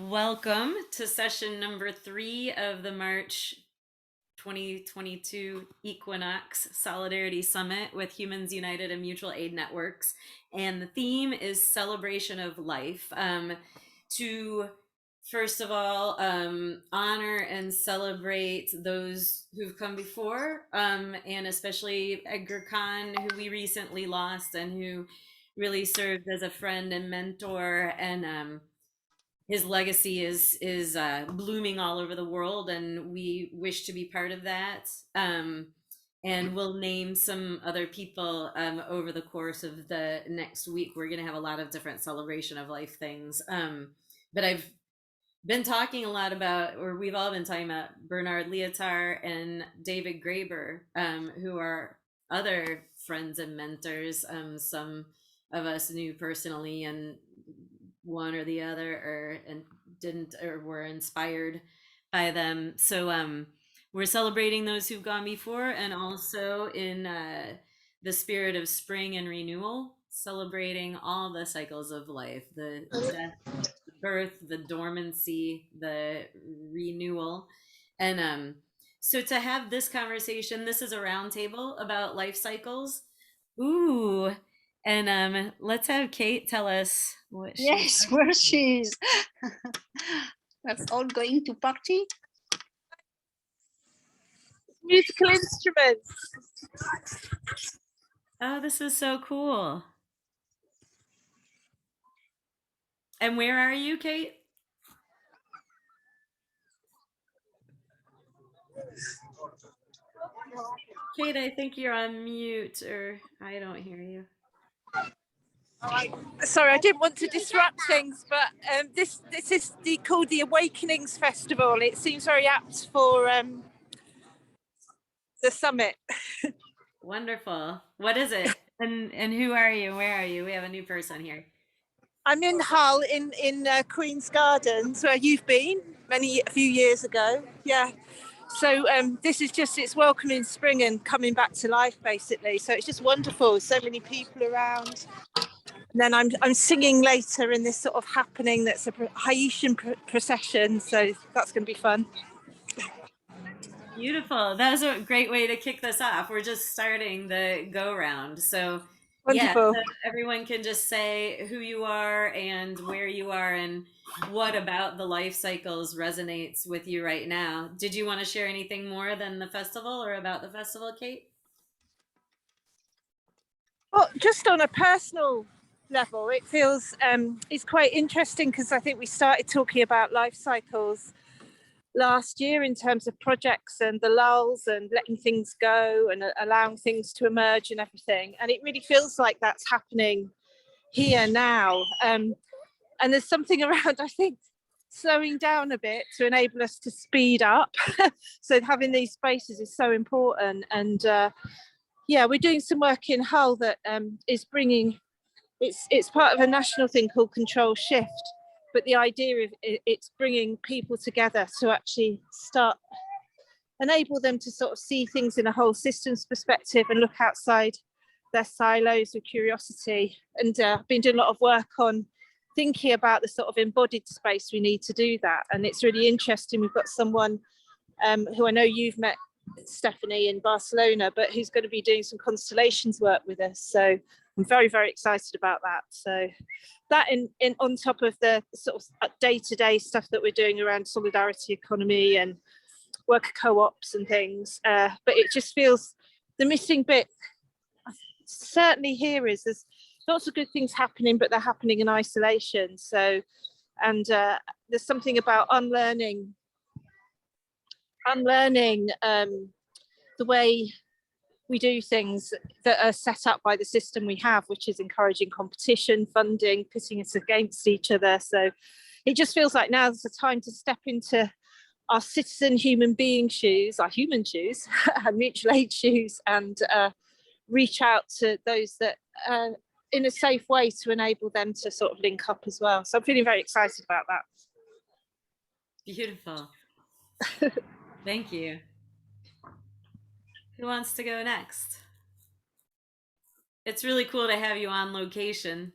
Welcome to session number 3 of the March 2022 Equinox Solidarity Summit with Humans United and Mutual Aid Networks. And the theme is celebration of life. To first of all, honor and celebrate those who've come before, and especially Edgar Khan, who we recently lost and who really served as a friend and mentor, and his legacy is blooming all over the world, and we wish to be part of that. And we'll name some other people over the course of the next week. We're going to have a lot of different celebration of life things. But I've been talking a lot about, or we've all been talking about, Bernard Lietaer and David Graeber, who are other friends and mentors. Some of us knew personally, and one or the other, or and didn't, or were inspired by them. So we're celebrating those who've gone before, and also in the spirit of spring and renewal, celebrating all the cycles of life: the death, the birth, the dormancy, the renewal. And so to have this conversation, this is a roundtable about life cycles. Ooh, and let's have Kate tell us what she's Yes, up where to. she is. We're all going to party. Musical instruments. Oh, this is so cool. And where are you, Kate? Kate, I think you're on mute, or I don't hear you. Sorry, I didn't want to disrupt things, but this is called the Awakenings Festival. It seems very apt for the summit. Wonderful. What is it? And who are you? Where are you? We have a new person here. I'm in Hull in Queen's Gardens, where you've been a few years ago. Yeah. So this is just, it's welcoming spring and coming back to life, basically. So it's just wonderful. So many people around. And then I'm singing later in this sort of happening that's a Haitian procession. So that's going to be fun. Beautiful. That was a great way to kick this off. We're just starting the go round. So, yeah, Wonderful. so everyone can just say who you are and where you are and what about the life cycles resonates with you right now. Did you want to share anything more than the festival or about the festival, Kate? Well, just on a personal level, it feels it's quite interesting because I think we started talking about life cycles last year in terms of projects and the lulls and letting things go and allowing things to emerge and everything. And it really feels like that's happening here now. And there's something around, I think, slowing down a bit to enable us to speed up. So having these spaces is so important. And yeah, we're doing some work in Hull that is bringing, it's part of a national thing called Control Shift, but the idea of it's bringing people together to actually start, enable them to sort of see things in a whole systems perspective and look outside their silos with curiosity. And I've been doing a lot of work on thinking about the sort of embodied space we need to do that. And it's really interesting. We've got someone who I know you've met, Stephanie, in Barcelona, but who's going to be doing some constellations work with us. So I'm very, very excited about that. So that in on top of the sort of day-to-day stuff that we're doing around solidarity economy and worker co-ops and things. But it just feels the missing bit certainly here is there's lots of good things happening, but they're happening in isolation. So, and there's something about unlearning the way we do things that are set up by the system we have, which is encouraging competition, funding, pitting us against each other. So it just feels like now's the time to step into our citizen human being shoes, our human shoes, and mutual aid shoes, and reach out to those that in a safe way to enable them to sort of link up as well. So I'm feeling very excited about that. Beautiful. Thank you. Who wants to go next? It's really cool to have you on location.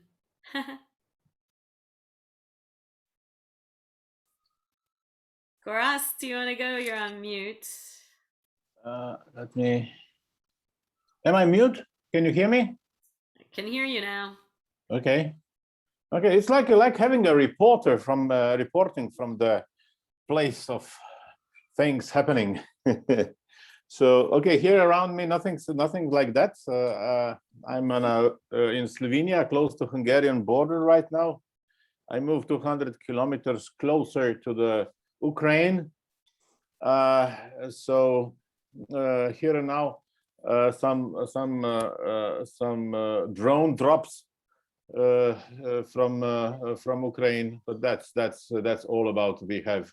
Goras, do you want to go? You're on mute. Let me. Am I mute? Can you hear me? I can hear you now. Okay. Okay. It's like having a reporter from reporting from the place of things happening. So okay, here around me, nothing like that. I'm in Slovenia, close to Hungarian border right now. I moved 200 kilometers closer to the Ukraine. So here and now, some drone drops from Ukraine, but that's all about we have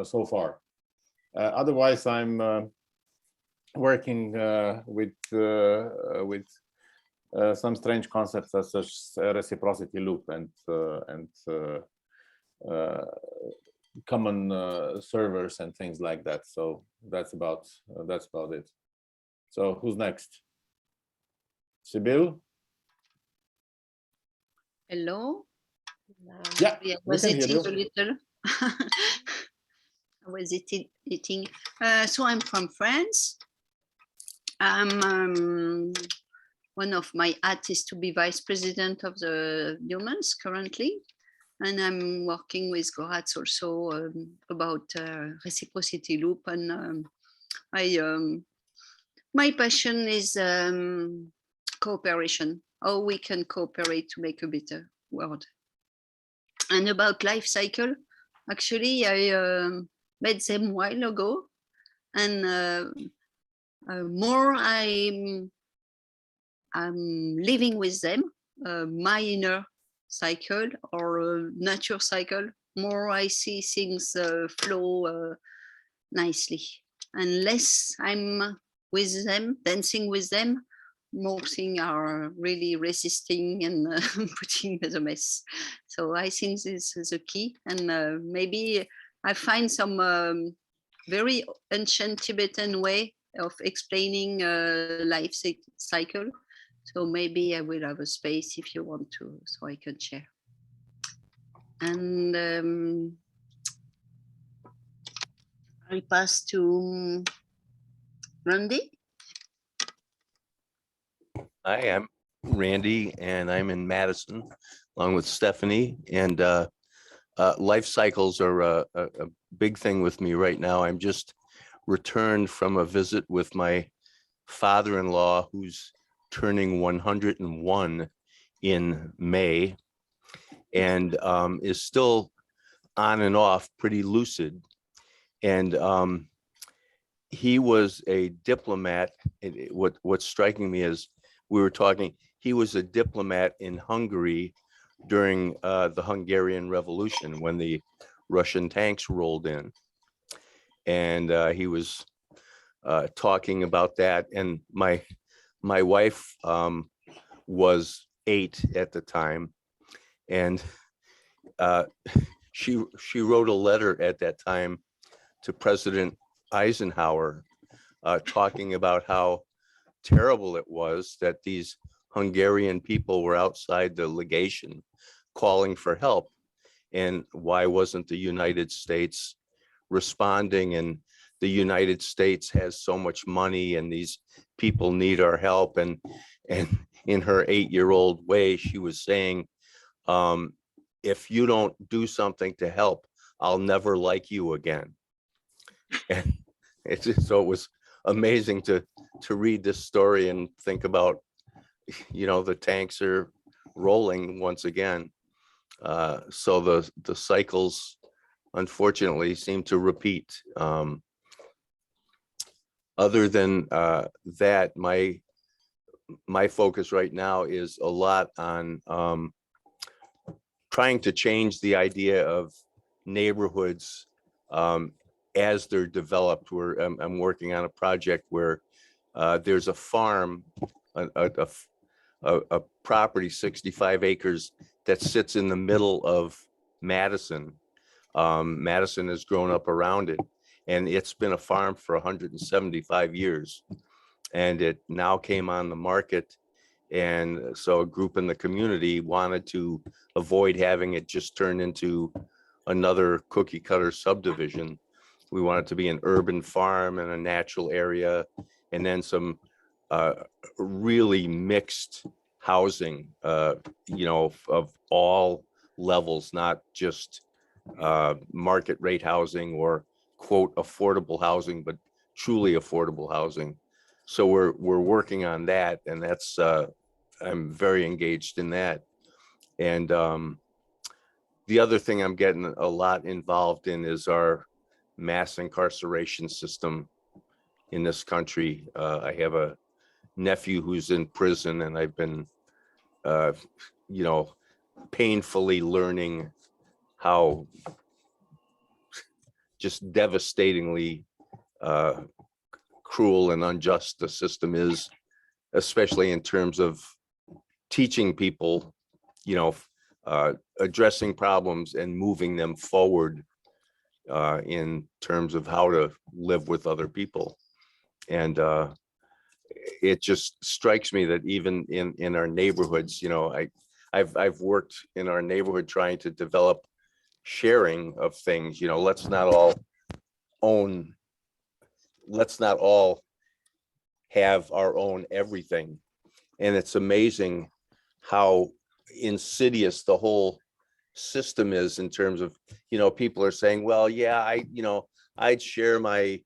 so far. Otherwise, I'm working with some strange concepts such as reciprocity loop and common servers and things like that. So that's about it. So who's next? Sibyl? Hello. Yeah, I we was can hear eating you. a little. I was eating. So I'm from France. I'm one of my hats is to be vice president of the humans currently, and I'm working with Goratz also about reciprocity loop. And my passion is cooperation. How we can cooperate to make a better world. And about life cycle, actually, I met them a while ago, and more I'm living with them, my inner cycle or nature cycle, more I see things flow nicely. And less I'm with them, dancing with them, more things are really resisting and putting the mess. So I think this is a key. And maybe I find some very ancient Tibetan way of explaining life cycle. So maybe I will have a space if you want to, so I can share. And I pass to Randy. Hi, I'm Randy, and I'm in Madison along with Stephanie. And life cycles are a big thing with me right now. I'm just returned from a visit with my father-in-law, who's turning 101 in May, and is still on and off pretty lucid. And he was a diplomat. What's striking me is we were talking, he was a diplomat in Hungary during the Hungarian Revolution when the Russian tanks rolled in. And he was talking about that. And my wife was 8 at the time. And she wrote a letter at that time to President Eisenhower talking about how terrible it was that these Hungarian people were outside the legation calling for help, and why wasn't the United States responding? And the United States has so much money and these people need our help. And in her 8-year-old way, she was saying, if you don't do something to help, I'll never like you again. And so it was amazing to read this story and think about, the tanks are rolling once again. So the cycles, unfortunately, seem to repeat. Other than that, my focus right now is a lot on trying to change the idea of neighborhoods as they're developed. I'm working on a project where there's a farm, a property, 65 acres, that sits in the middle of Madison. Madison has grown up around it, and it's been a farm for 175 years. And it now came on the market. And so a group in the community wanted to avoid having it just turn into another cookie cutter subdivision. We want it to be an urban farm and a natural area, and then some really mixed housing, you know, of all levels, not just market rate housing or quote affordable housing, but truly affordable housing. So we're working on that, and that's I'm very engaged in that. And the other thing I'm getting a lot involved in is our mass incarceration system in this country. I have a nephew who's in prison, and I've been, you know, painfully learning how just devastatingly cruel and unjust the system is, especially in terms of teaching people, you know, addressing problems and moving them forward in terms of how to live with other people. And it just strikes me that even in our neighborhoods, you know, I've worked in our neighborhood trying to develop sharing of things. You know, let's not all have our own everything. And it's amazing how insidious the whole system is in terms of, you know, people are saying, well, yeah, I'd share my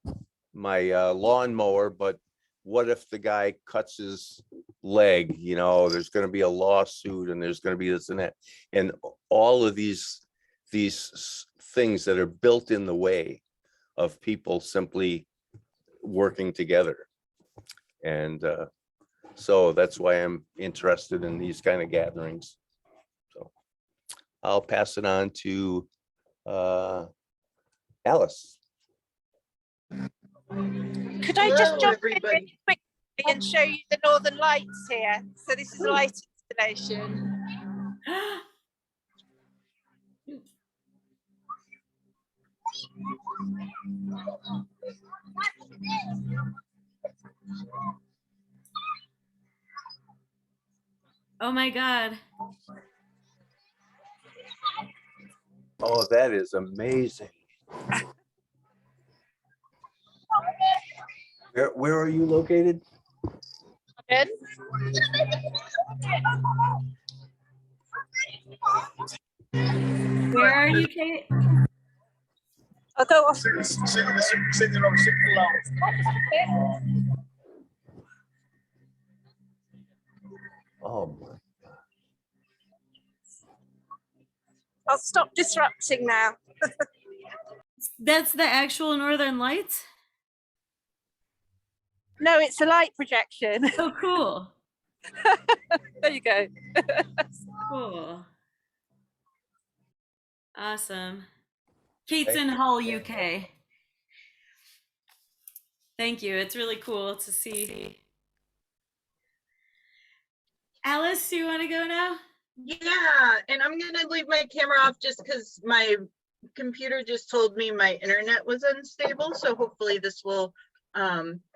lawnmower, but what if the guy cuts his leg? You know, there's going to be a lawsuit, and there's going to be this and that, and all of these things that are built in the way of people simply working together. And so that's why I'm interested in these kind of gatherings. So I'll pass it on to Alice. Could I just jump in really quickly and show you the northern lights here? So this is a light installation. Oh my God. Oh, that is amazing. Where are you located? Good. Where are you, Kate? I'll go off. Oh my. I'll stop disrupting now. That's the actual Northern Lights? No, it's a light projection. Oh, cool. There you go. Cool. Awesome. Kate's in Hull, UK. Thank you. It's really cool to see. Alice, do you want to go now? Yeah, and I'm gonna leave my camera off just because my computer just told me my internet was unstable, so hopefully this will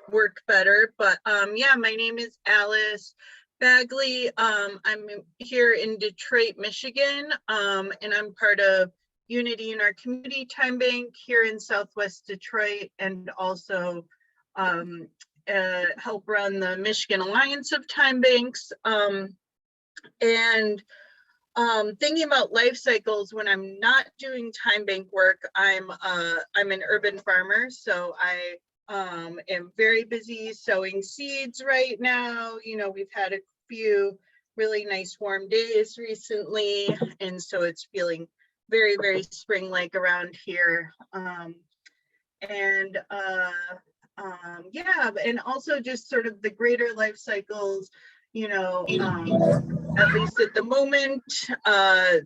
work better. But yeah, my name is Alice Bagley. I'm here in Detroit, Michigan, and I'm part of Unity in Our Community Time Bank here in Southwest Detroit, and also help run the Michigan Alliance of Time Banks. And thinking about life cycles, when I'm not doing time bank work, I'm an urban farmer, so I am very busy sowing seeds right now. You know, we've had a few really nice warm days recently, and so it's feeling very, very spring-like around here. Yeah, and also just sort of the greater life cycles, you know, at least at the moment,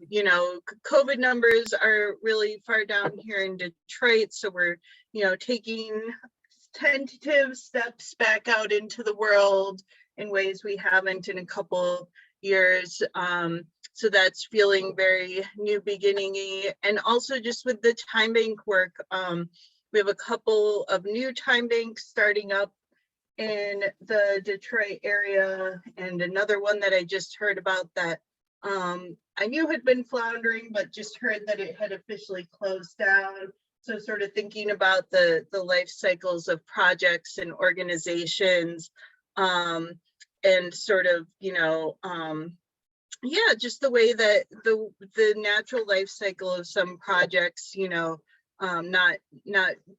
you know, COVID numbers are really far down here in Detroit. So we're, you know, taking tentative steps back out into the world in ways we haven't in a couple years. So that's feeling very new beginning-y. And also just with the time bank work, we have a couple of new time banks starting up in the Detroit area, and another one that I just heard about that I knew had been floundering, but just heard that it had officially closed down. So sort of thinking about the life cycles of projects and organizations, and sort of, yeah, just the way that the natural life cycle of some projects, not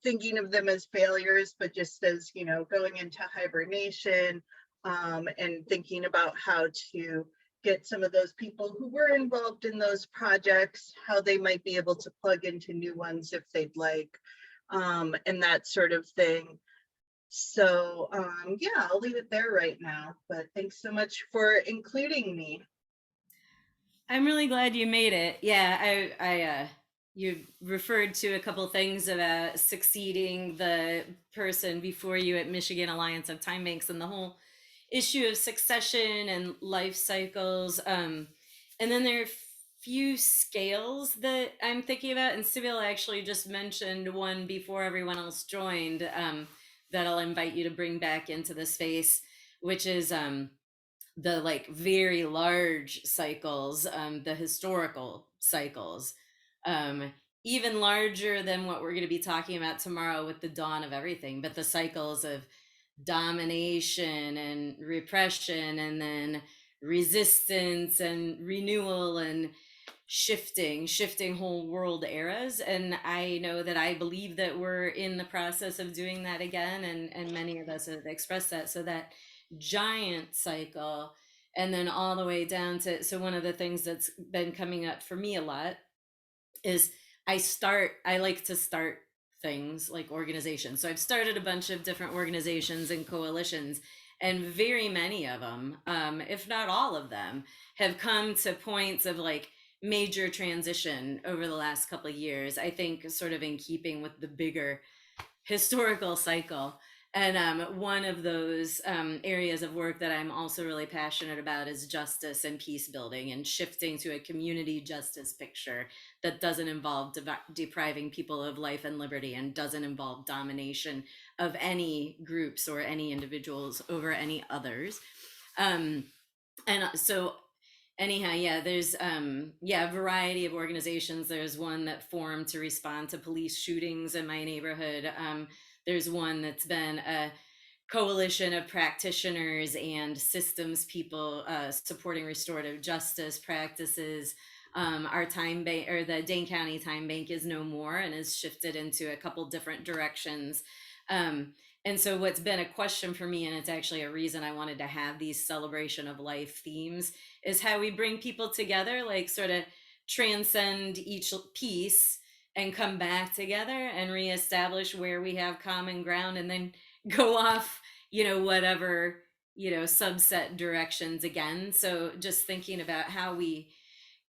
thinking of them as failures, but just as, going into hibernation, and thinking about how to get some of those people who were involved in those projects, how they might be able to plug into new ones if they'd like, and that sort of thing. So yeah, I'll leave it there right now, but thanks so much for including me. I'm really glad you made it. Yeah, you referred to a couple things about succeeding the person before you at Michigan Alliance of Time Banks and the whole issue of succession and life cycles. And then there are a few scales that I'm thinking about, and Sybil actually just mentioned one before everyone else joined, that I'll invite you to bring back into the space, which is the like very large cycles, the historical cycles, even larger than what we're going to be talking about tomorrow with the dawn of everything, but the cycles of domination and repression, and then resistance and renewal and shifting whole world eras. And I know that I believe that we're in the process of doing that again, and many of us have expressed that. So that giant cycle, and then all the way down to, so one of the things that's been coming up for me a lot is I like to start things like organizations. So I've started a bunch of different organizations and coalitions, and very many of them, if not all of them, have come to points of like major transition over the last couple of years. I think sort of in keeping with the bigger historical cycle. And one of those areas of work that I'm also really passionate about is justice and peace building, and shifting to a community justice picture that doesn't involve depriving people of life and liberty, and doesn't involve domination of any groups or any individuals over any others. So anyhow, yeah, there's a variety of organizations. There's one that formed to respond to police shootings in my neighborhood. There's one that's been a coalition of practitioners and systems people supporting restorative justice practices. Our time bank, or the Dane County Time Bank, is no more and has shifted into a couple different directions. And so what's been a question for me, and it's actually a reason I wanted to have these celebration of life themes, is how we bring people together, like sort of transcend each piece and come back together and reestablish where we have common ground, and then go off, whatever, subset directions again. So just thinking about how we,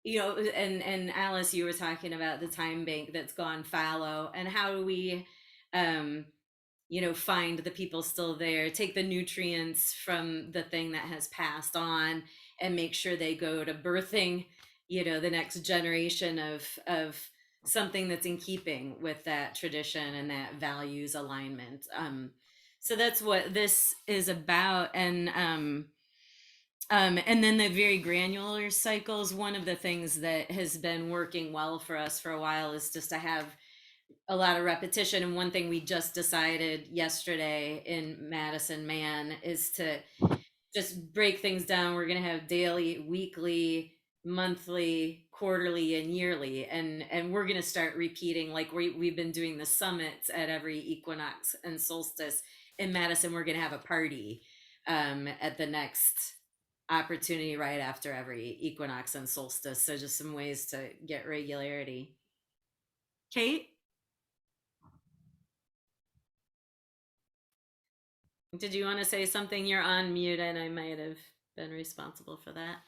and Alice, you were talking about the time bank that's gone fallow, and how do we, find the people still there, take the nutrients from the thing that has passed on, and make sure they go to birthing, the next generation of something that's in keeping with that tradition and that values alignment. So that's what this is about. And then the very granular cycles, one of the things that has been working well for us for a while is just to have a lot of repetition. And one thing we just decided yesterday in Madison Man is to just break things down. We're going to have daily, weekly, monthly, quarterly, and yearly, and we're going to start repeating, like we've been doing the summits at every equinox and solstice. In Madison, we're going to have a party at the next opportunity right after every equinox and solstice. So just some ways to get regularity. Kate, did you want to say something? You're on mute, and I might have been responsible for that.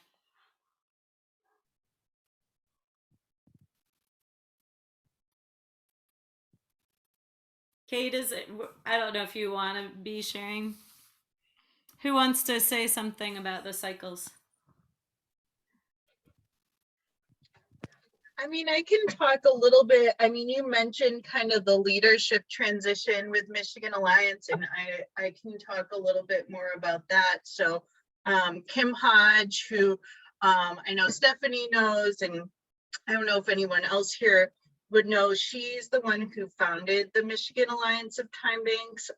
Kate, I don't know if you want to be sharing. Who wants to say something about the cycles? I mean, I can talk a little bit. I mean, you mentioned kind of the leadership transition with Michigan Alliance, and I can talk a little bit more about that. So Kim Hodge, who I know Stephanie knows, and I don't know if anyone else here would know, she's the one who founded the Michigan Alliance of Time Banks,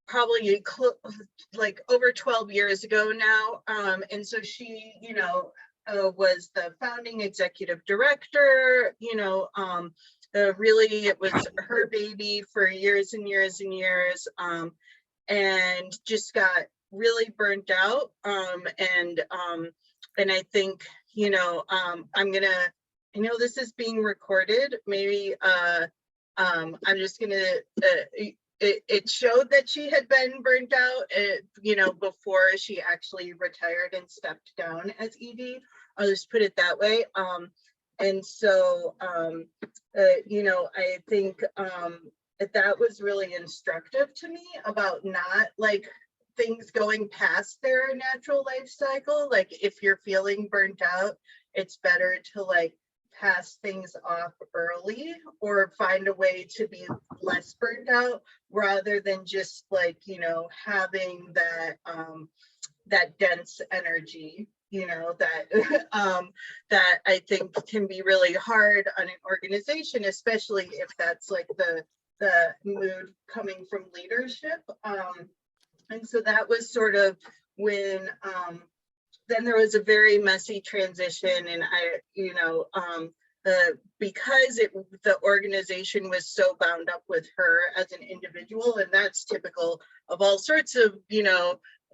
probably like over 12 years ago now. And so she, was the founding executive director, really it was her baby for years and years and years, and just got really burnt out. And I think, I know this is being recorded. Maybe I'm just gonna, it showed that she had been burnt out, before she actually retired and stepped down as ED. I'll just put it that way. And so, I think that was really instructive to me about not like things going past their natural life cycle. Like if you're feeling burnt out, it's better to like pass things off early or find a way to be less burnt out rather than just like, having that dense energy, that I think can be really hard on an organization, especially if that's like the mood coming from leadership. And so that was sort of when then there was a very messy transition, and because the organization was so bound up with her as an individual, and that's typical of all sorts of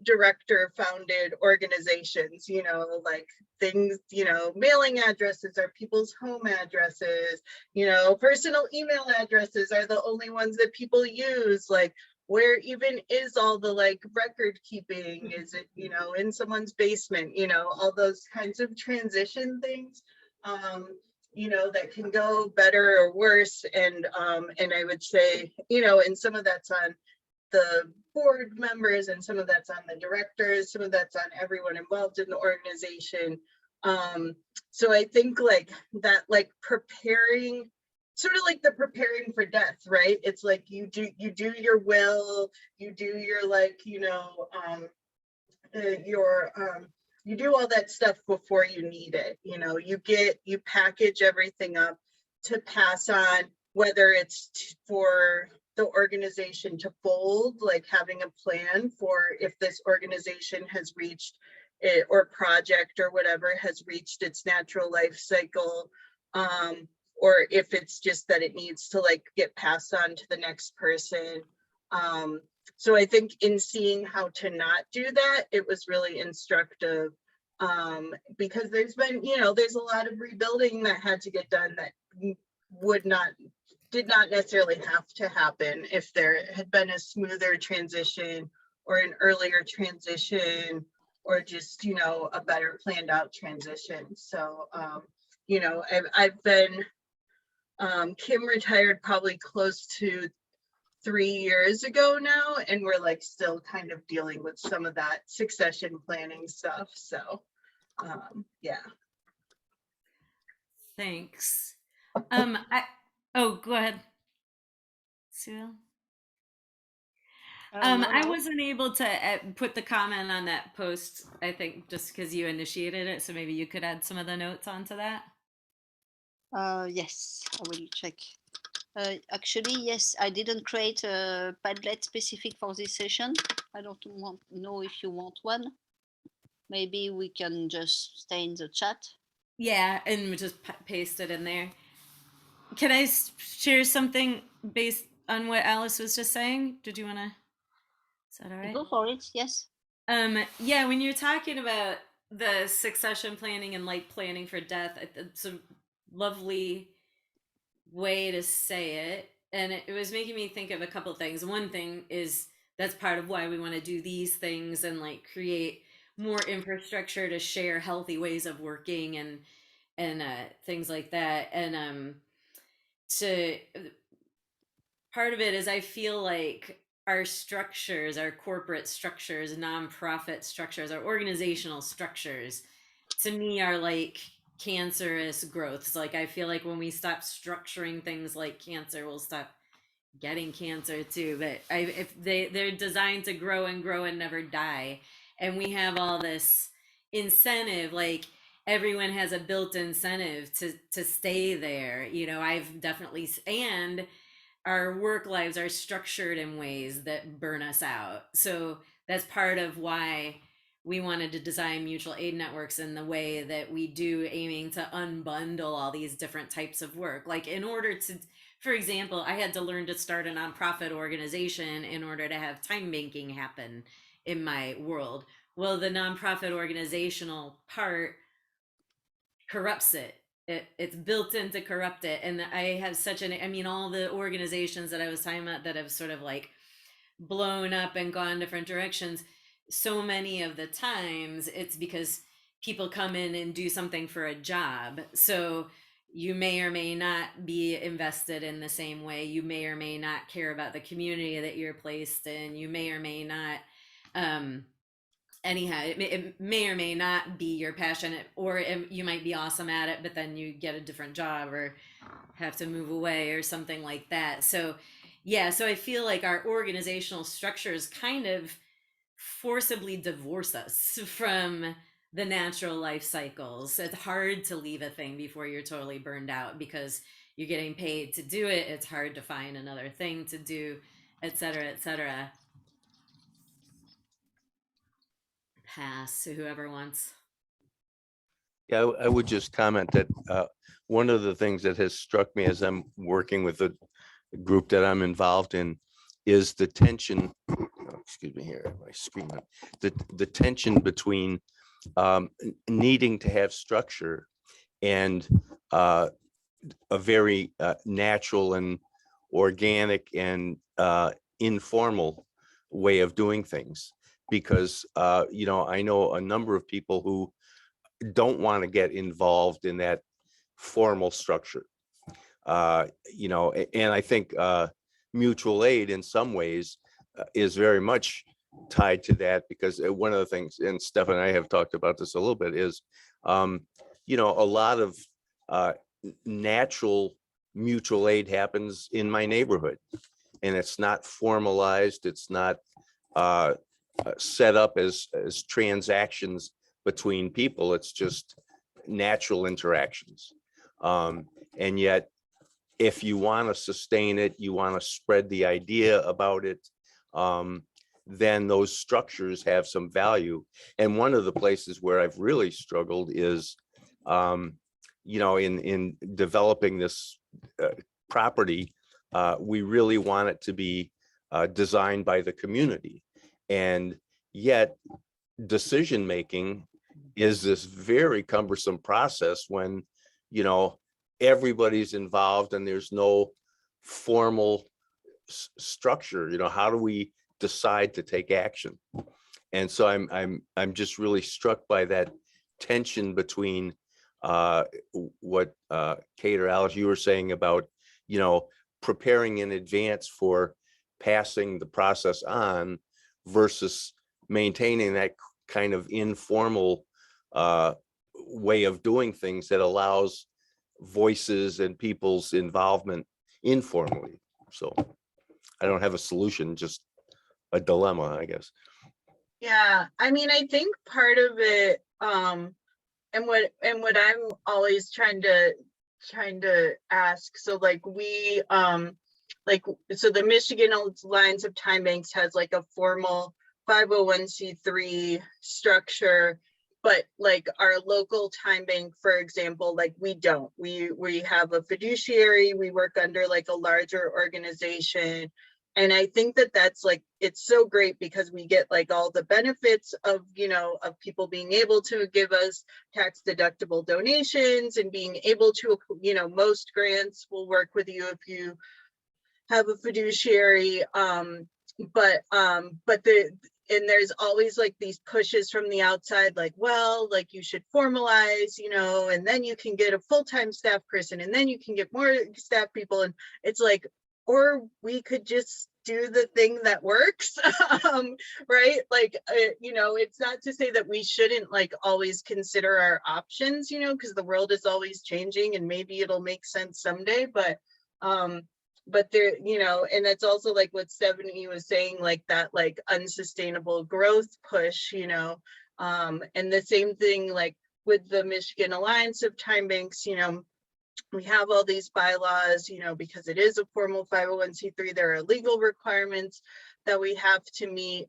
director founded organizations, like things, mailing addresses are people's home addresses, personal email addresses are the only ones that people use. Like, where even is all the like record keeping? Is it, in someone's basement? All those kinds of transition things, that can go better or worse. And I would say, and some of that's on the board members, and some of that's on the directors, some of that's on everyone involved in the organization. So I think like that, like preparing, sort of like the preparing for death, right? It's like you do your will, you do your like, you do all that stuff before you need it. You package everything up to pass on, whether it's for the organization to fold, like having a plan for if this organization has reached it, or project or whatever has reached its natural life cycle, or if it's just that it needs to like get passed on to the next person. So I think in seeing how to not do that, it was really instructive, because there's been, there's a lot of rebuilding that had to get done that did not necessarily have to happen if there had been a smoother transition or an earlier transition, or just, a better planned out transition. So, I've been, Kim retired probably close to 3 years ago now, and we're like still kind of dealing with some of that succession planning stuff. So, yeah. Thanks. Go ahead, Sue. I No. wasn't able to put the comment on that post, I think, just because you initiated it. So maybe you could add some of the notes onto that. Yes, I will check. Actually, yes, I didn't create a Padlet specific for this session. I don't know if you want one. Maybe we can just stay in the chat. Yeah, and we just paste it in there. Can I share something based on what Alice was just saying? Did you want to? Is that all right? Go for it. Yes. Yeah, when you're talking about the succession planning and like planning for death, it's a lovely way to say it, and it was making me think of a couple of things. One thing is that's part of why we want to do these things and like create more infrastructure to share healthy ways of working and things like that. And to part of it is I feel like our structures, our corporate structures, nonprofit structures, our organizational structures, to me are like cancerous growths. Like I feel like when we stop structuring things like cancer, we'll stop getting cancer too. But if they're designed to grow and grow and never die, and we have all this incentive, like everyone has a built incentive to stay there. You know, I've definitely, and our work lives are structured in ways that burn us out. So that's part of why we wanted to design mutual aid networks in the way that we do, aiming to unbundle all these different types of work. Like, in order to, for example, I had to learn to start a nonprofit organization in order to have time banking happen in my world. Well, the nonprofit organizational part corrupts it. It's built in to corrupt it. And I have such an, I mean, all the organizations that I was talking about that have sort of like blown up and gone different directions, so many of the times it's because people come in and do something for a job. So you may or may not be invested in the same way. You may or may not care about the community that you're placed in. You may or may not, anyhow, it may or may not be your passion, or you might be awesome at it, but then you get a different job or have to move away or something like that. So yeah, so I feel like our organizational structures kind of forcibly divorce us from the natural life cycles. It's hard to leave a thing before you're totally burned out because you're getting paid to do it. It's hard to find another thing to do, et cetera, et cetera. Pass to whoever wants. Yeah, I would just comment that one of the things that has struck me as I'm working with the group that I'm involved in is the tension, excuse me here, my screen, the tension between needing to have structure and a very natural and organic and informal way of doing things. Because, you know, I know a number of people who don't want to get involved in that formal structure. You know, and I think mutual aid in some ways is very much tied to that, because one of the things, and Steph and I have talked about this a little bit, is, you know, a lot of natural mutual aid happens in my neighborhood, and it's not formalized. It's not set up as transactions between people. It's just natural interactions. And yet, if you want to sustain it, you want to spread the idea about it, then those structures have some value. And one of the places where I've really struggled is, you know, in developing this property, we really want it to be designed by the community. And yet decision-making is this very cumbersome process when, you know, everybody's involved and there's no formal structure. You know, how do we decide to take action? And so I'm just really struck by that tension between what Kate or Alice, you were saying about, you know, preparing in advance for passing the process on versus maintaining that kind of informal way of doing things that allows voices and people's involvement informally. So I don't have a solution, just a dilemma, I guess. Yeah, I mean, I think part of it, and what I'm always trying to ask, so like we like, so the Michigan Alliance of Time Banks has like a formal 501c3 structure, but like our local time bank, for example, like we don't. We have a fiduciary, we work under like a larger organization. And I think that that's like, it's so great because we get like all the benefits of, you know, of people being able to give us tax deductible donations and being able to, you know, most grants will work with you if you have a fiduciary. But there's always like these pushes from the outside, like, well, like you should formalize, you know, and then you can get a full-time staff person and then you can get more staff people. And it's like, or we could just do the thing that works, right? Like, you know, it's not to say that we shouldn't like always consider our options, you know, because the world is always changing and maybe it'll make sense someday, but there, you know, and that's also like what Stephanie was saying, like that like unsustainable growth push, you know, And the same thing like with the Michigan Alliance of Time Banks, you know, we have all these bylaws, you know, because it is a formal 501c3, there are legal requirements that we have to meet.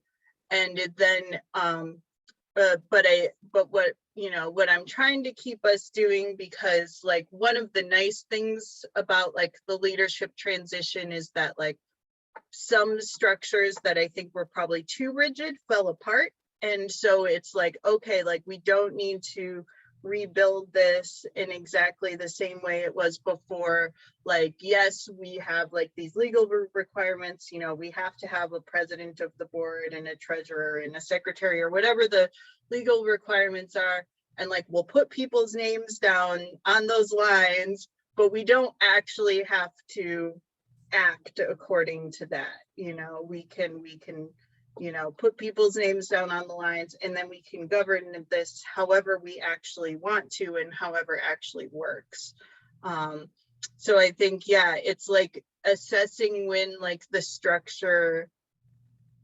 And it then, but what, you know, what I'm trying to keep us doing, because like one of the nice things about like the leadership transition is that like some structures that I think were probably too rigid fell apart. And so it's like, okay, like we don't need to rebuild this in exactly the same way it was before. Like, yes, we have like these legal requirements, you know, we have to have a president of the board and a treasurer and a secretary or whatever the legal requirements are. And like, we'll put people's names down on those lines, but we don't actually have to act according to that. You know, we can, you know, put people's names down on the lines, and then we can govern this however we actually want to and however actually works. So I think, yeah, it's like assessing when like the structure,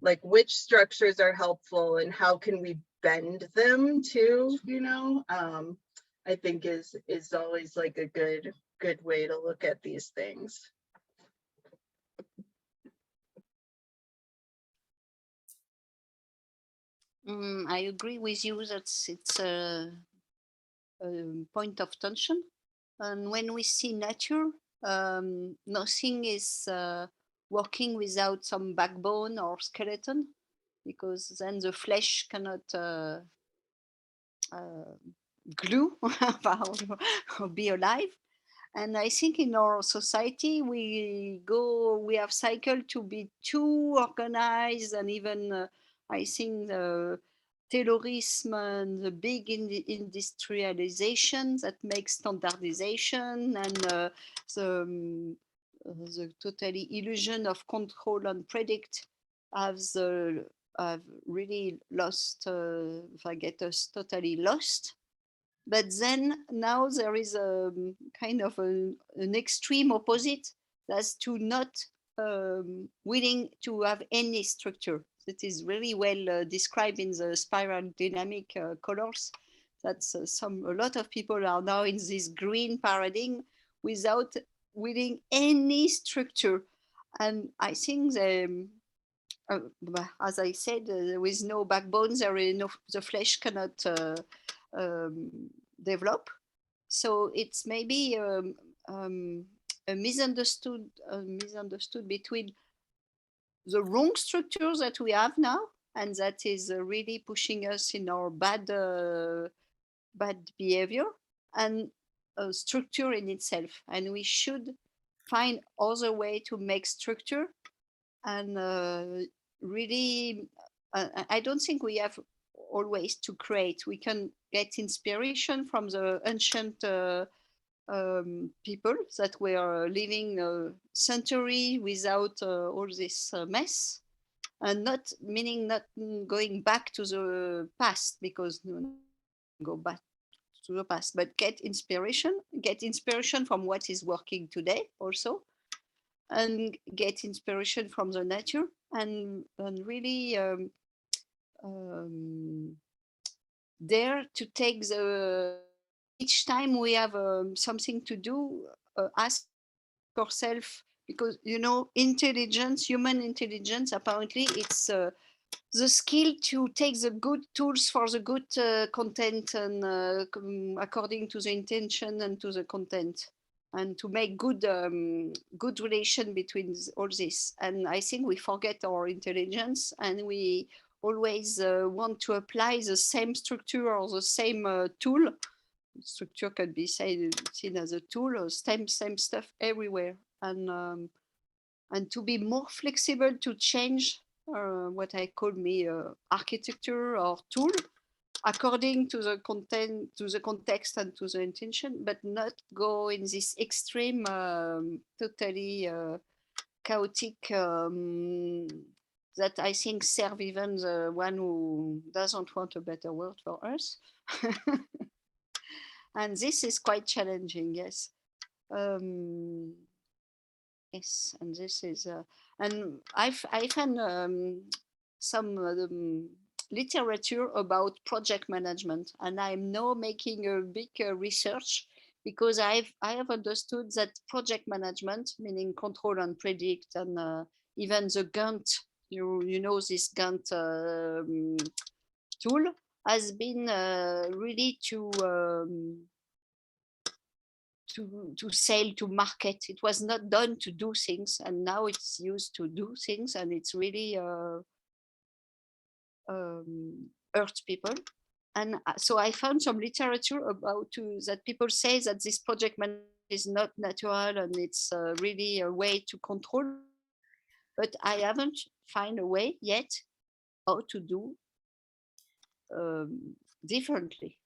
like which structures are helpful and how can we bend them too, you know, I think is always like a good way to look at these things. I agree with you that it's a point of tension. And when we see nature, nothing is working without some backbone or skeleton, because then the flesh cannot glue or be alive. And I think in our society, we have cycled to be too organized, and even I think the terrorism and the big industrialization that makes standardization, and the totally illusion of control and predict have really lost, get us totally lost. But then now there is a kind of an extreme opposite, that's to not willing to have any structure. That is really well described in the spiral dynamic colors. That's a lot of people are now in this green paradigm without willing any structure. And I think as I said, with no backbone, the flesh cannot develop. So it's maybe a misunderstood between the wrong structures that we have now, and that is really pushing us in our bad behavior, and structure in itself. And we should find other way to make structure. And really, I don't think we have always to create. We can get inspiration from the ancient people that were living a century without all this mess, and not meaning not going back to the past, because go back to the past, but get inspiration from what is working today also, and get inspiration from the nature, and really dare to take the, each time we have something to do, ask yourself, because you know, intelligence, human intelligence, apparently it's the skill to take the good tools for the good content, and according to the intention and to the content, and to make good good relation between all this. And I think we forget our intelligence, and we always want to apply the same structure or the same tool. Structure can be seen as a tool, or same stuff everywhere. And to be more flexible, to change what I call me architecture or tool according to the content, to the context, and to the intention, but not go in this extreme, totally chaotic, that I think serve even the one who doesn't want a better world for us. And this is quite challenging, yes. Yes, and this is, and I find some literature about project management, and I'm now making a big research because I have understood that project management, meaning control and predict, and even the Gantt, you know this Gantt tool, has been really to sell, to market. It was not done to do things, and now it's used to do things, and it's really hurt people. And so I found some literature about that people say that this project management is not natural and it's really a way to control. But I haven't found a way yet how to do differently.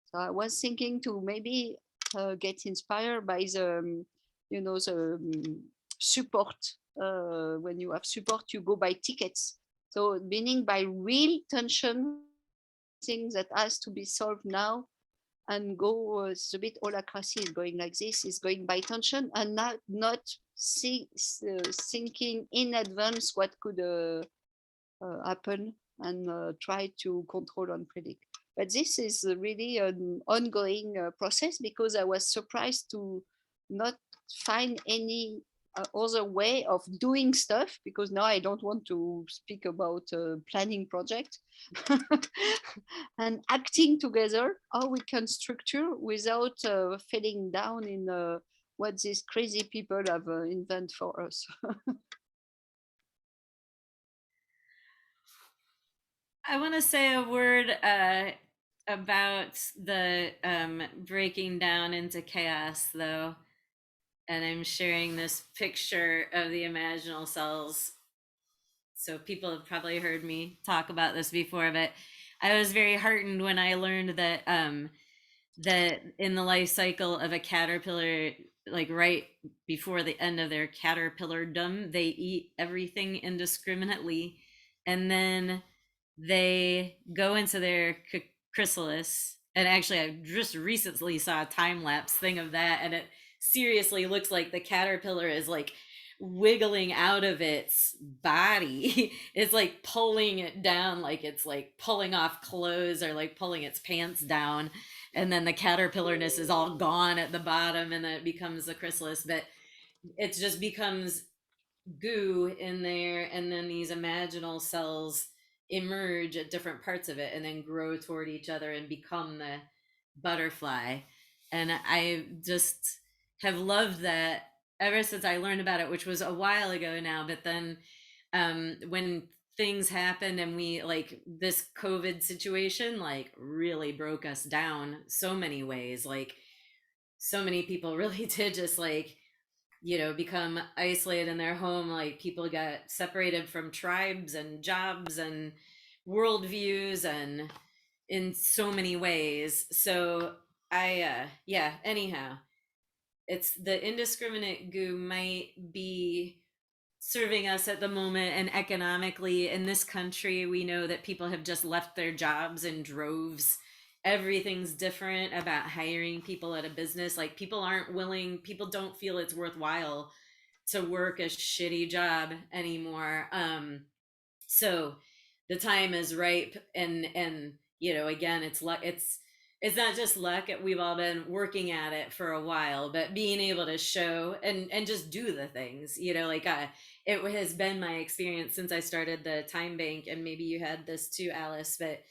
So I was thinking to maybe get inspired by the, the support. When you have support, you go by tickets. So meaning by real tension, things that has to be solved now, and go. It's a bit holacracy is going like this. Is going by tension and not thinking in advance what could happen and try to control and predict. But this is really an ongoing process because I was surprised to not find any other way of doing stuff, because now I don't want to speak about planning project and acting together, how we can structure without falling down in what these crazy people have invented for us. I want to say a word about the breaking down into chaos, though. And I'm sharing this picture of the imaginal cells. So people have probably heard me talk about this before, but I was very heartened when I learned that in the life cycle of a caterpillar, like right before the end of their caterpillardom, they eat everything indiscriminately, and then they go into their chrysalis. And actually, I just recently saw a time lapse thing of that, and it seriously looks like the caterpillar is like wiggling out of its body. It's like pulling it down, like it's like pulling off clothes or like pulling its pants down, and then the caterpillarness is all gone at the bottom, and then it becomes the chrysalis. But it just becomes goo in there, and then these imaginal cells emerge at different parts of it and then grow toward each other and become the butterfly. And I just have loved that ever since I learned about it, which was a while ago now. But then when things happened and we like this COVID situation like really broke us down so many ways, like so many people really did just like become isolated in their home. Like people got separated from tribes and jobs and worldviews and in so many ways. So yeah, anyhow, it's the indiscriminate goo might be serving us at the moment. And economically in this country, we know that people have just left their jobs in droves. Everything's different about hiring people at a business. Like people don't feel it's worthwhile to work a shitty job anymore. So the time is ripe, and again, it's not just luck. We've all been working at it for a while, but being able to show and just do the things, it has been my experience since I started the time bank. And maybe you had this too, Alice, but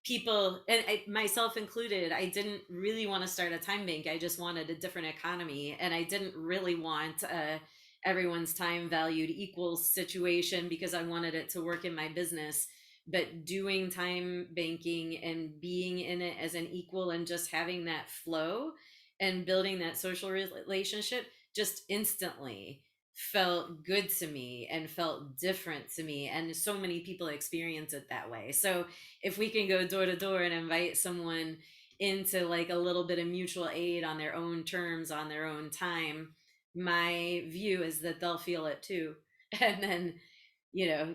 people, and myself included, I didn't really want to start a time bank. I just wanted a different economy, and I didn't really want everyone's time valued equal situation, because I wanted it to work in my business. But doing time banking and being in it as an equal and just having that flow and building that social relationship just instantly felt good to me and felt different to me. And so many people experience it that way. So if we can go door to door and invite someone into like a little bit of mutual aid on their own terms, on their own time, my view is that they'll feel it too. And then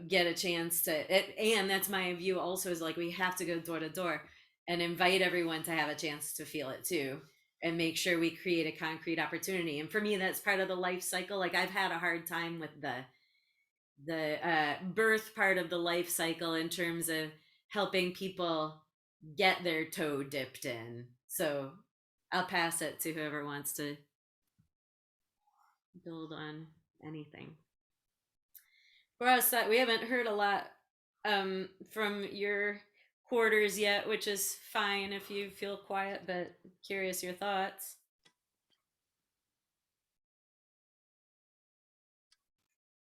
get a chance and that's my view also, is like we have to go door to door and invite everyone to have a chance to feel it too, and make sure we create a concrete opportunity. And for me, that's part of the life cycle. Like I've had a hard time with birth part of the life cycle in terms of helping people get their toe dipped in. So I'll pass it to whoever wants to build on anything. For us, we haven't heard a lot from your quarters yet, which is fine if you feel quiet, but curious your thoughts.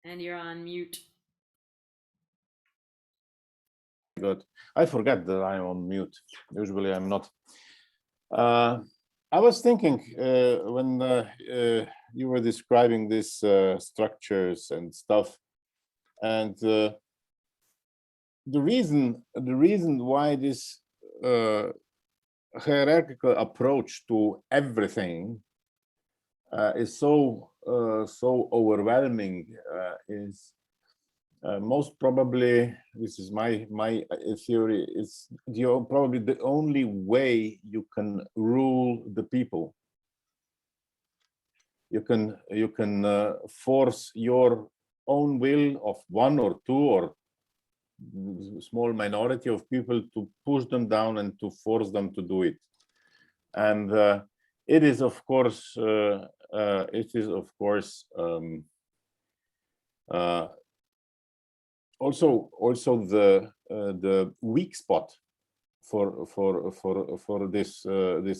And you're on mute. Good. I forget that I'm on mute. Usually I'm not. I was thinking when you were describing these structures and stuff, and the reason why this hierarchical approach to everything is so overwhelming is most probably, this is my theory, is probably the only way you can rule the people. You can force your own will of one or two or small minority of people to push them down and to force them to do it. And it is of course also the weak spot for this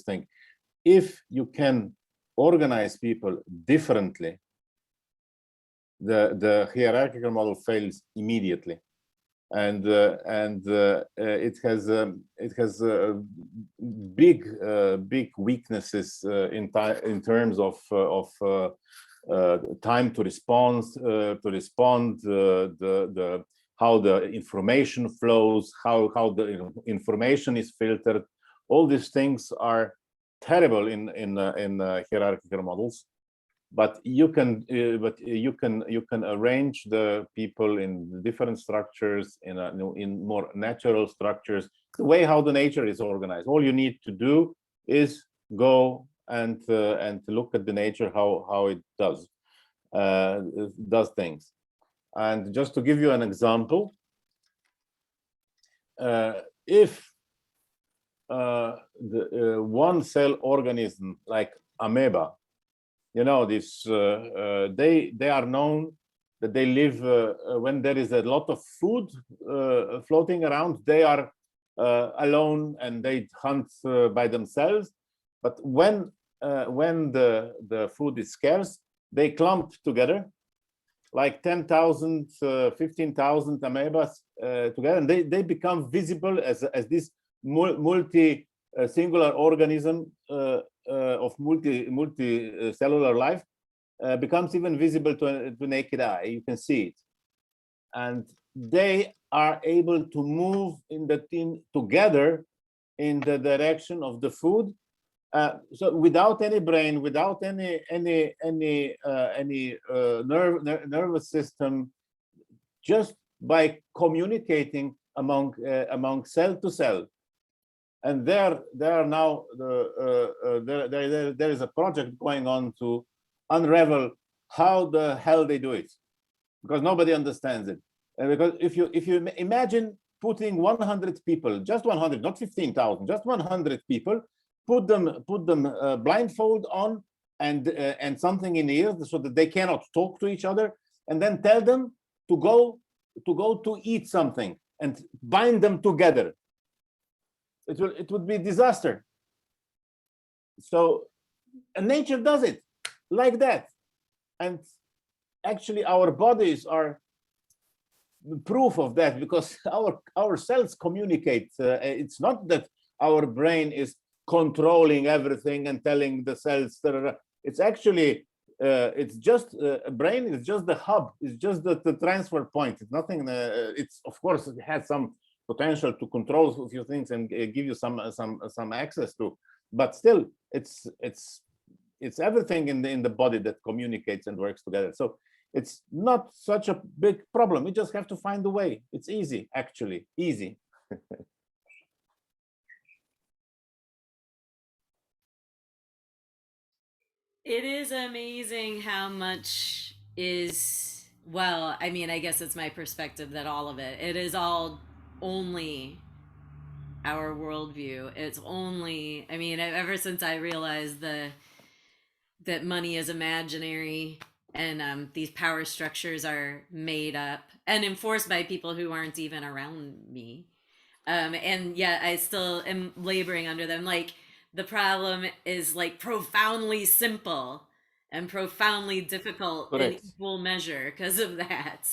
thing. If you can organize people differently, the hierarchical model fails immediately, and it has big weaknesses in terms of time to respond, how the information flows, how the information is filtered. All these things are terrible in hierarchical models. But you can arrange the people in different structures, in more natural structures, the way how the nature is organized. All you need to do is go and look at the nature, how it does things. And just to give you an example, if the one cell organism like amoeba, you know, this they are known that they live when there is a lot of food floating around, they are alone and they hunt by themselves. But when the food is scarce, they clump together like 10,000, 15,000 amoebas together, and they become visible as this multi singular organism of multi-cellular life becomes even visible to naked eye. You can see it, and they are able to move in the team together in the direction of the food. So without any brain, without any nervous system, just by communicating among cell to cell. And there are now there is a project going on to unravel how the hell they do it, because nobody understands it. And because if you imagine putting 100 people, just 100, not 15,000, just 100 people, put them blindfold on and something in the ears so that they cannot talk to each other, and then tell them to go to eat something and bind them together. It would be a disaster. So, and nature does it like that, and actually our bodies are proof of that, because our cells communicate. It's not that our brain is controlling everything and telling the cells. It's actually it's just a brain is just the hub. It's just the transfer point. It's nothing. It's of course it has some potential to control a few things and give you some access to, but still it's everything in the body that communicates and works together. So it's not such a big problem. We just have to find a way. It's easy, actually, easy. It is amazing how much is Well, I mean, I guess it's my perspective that all of it is all only our worldview. It's only, I mean, ever since I realized that money is imaginary and these power structures are made up and enforced by people who aren't even around me. And yet I still am laboring under them. Like the problem is like profoundly simple and profoundly difficult in Correct. equal measure because of that.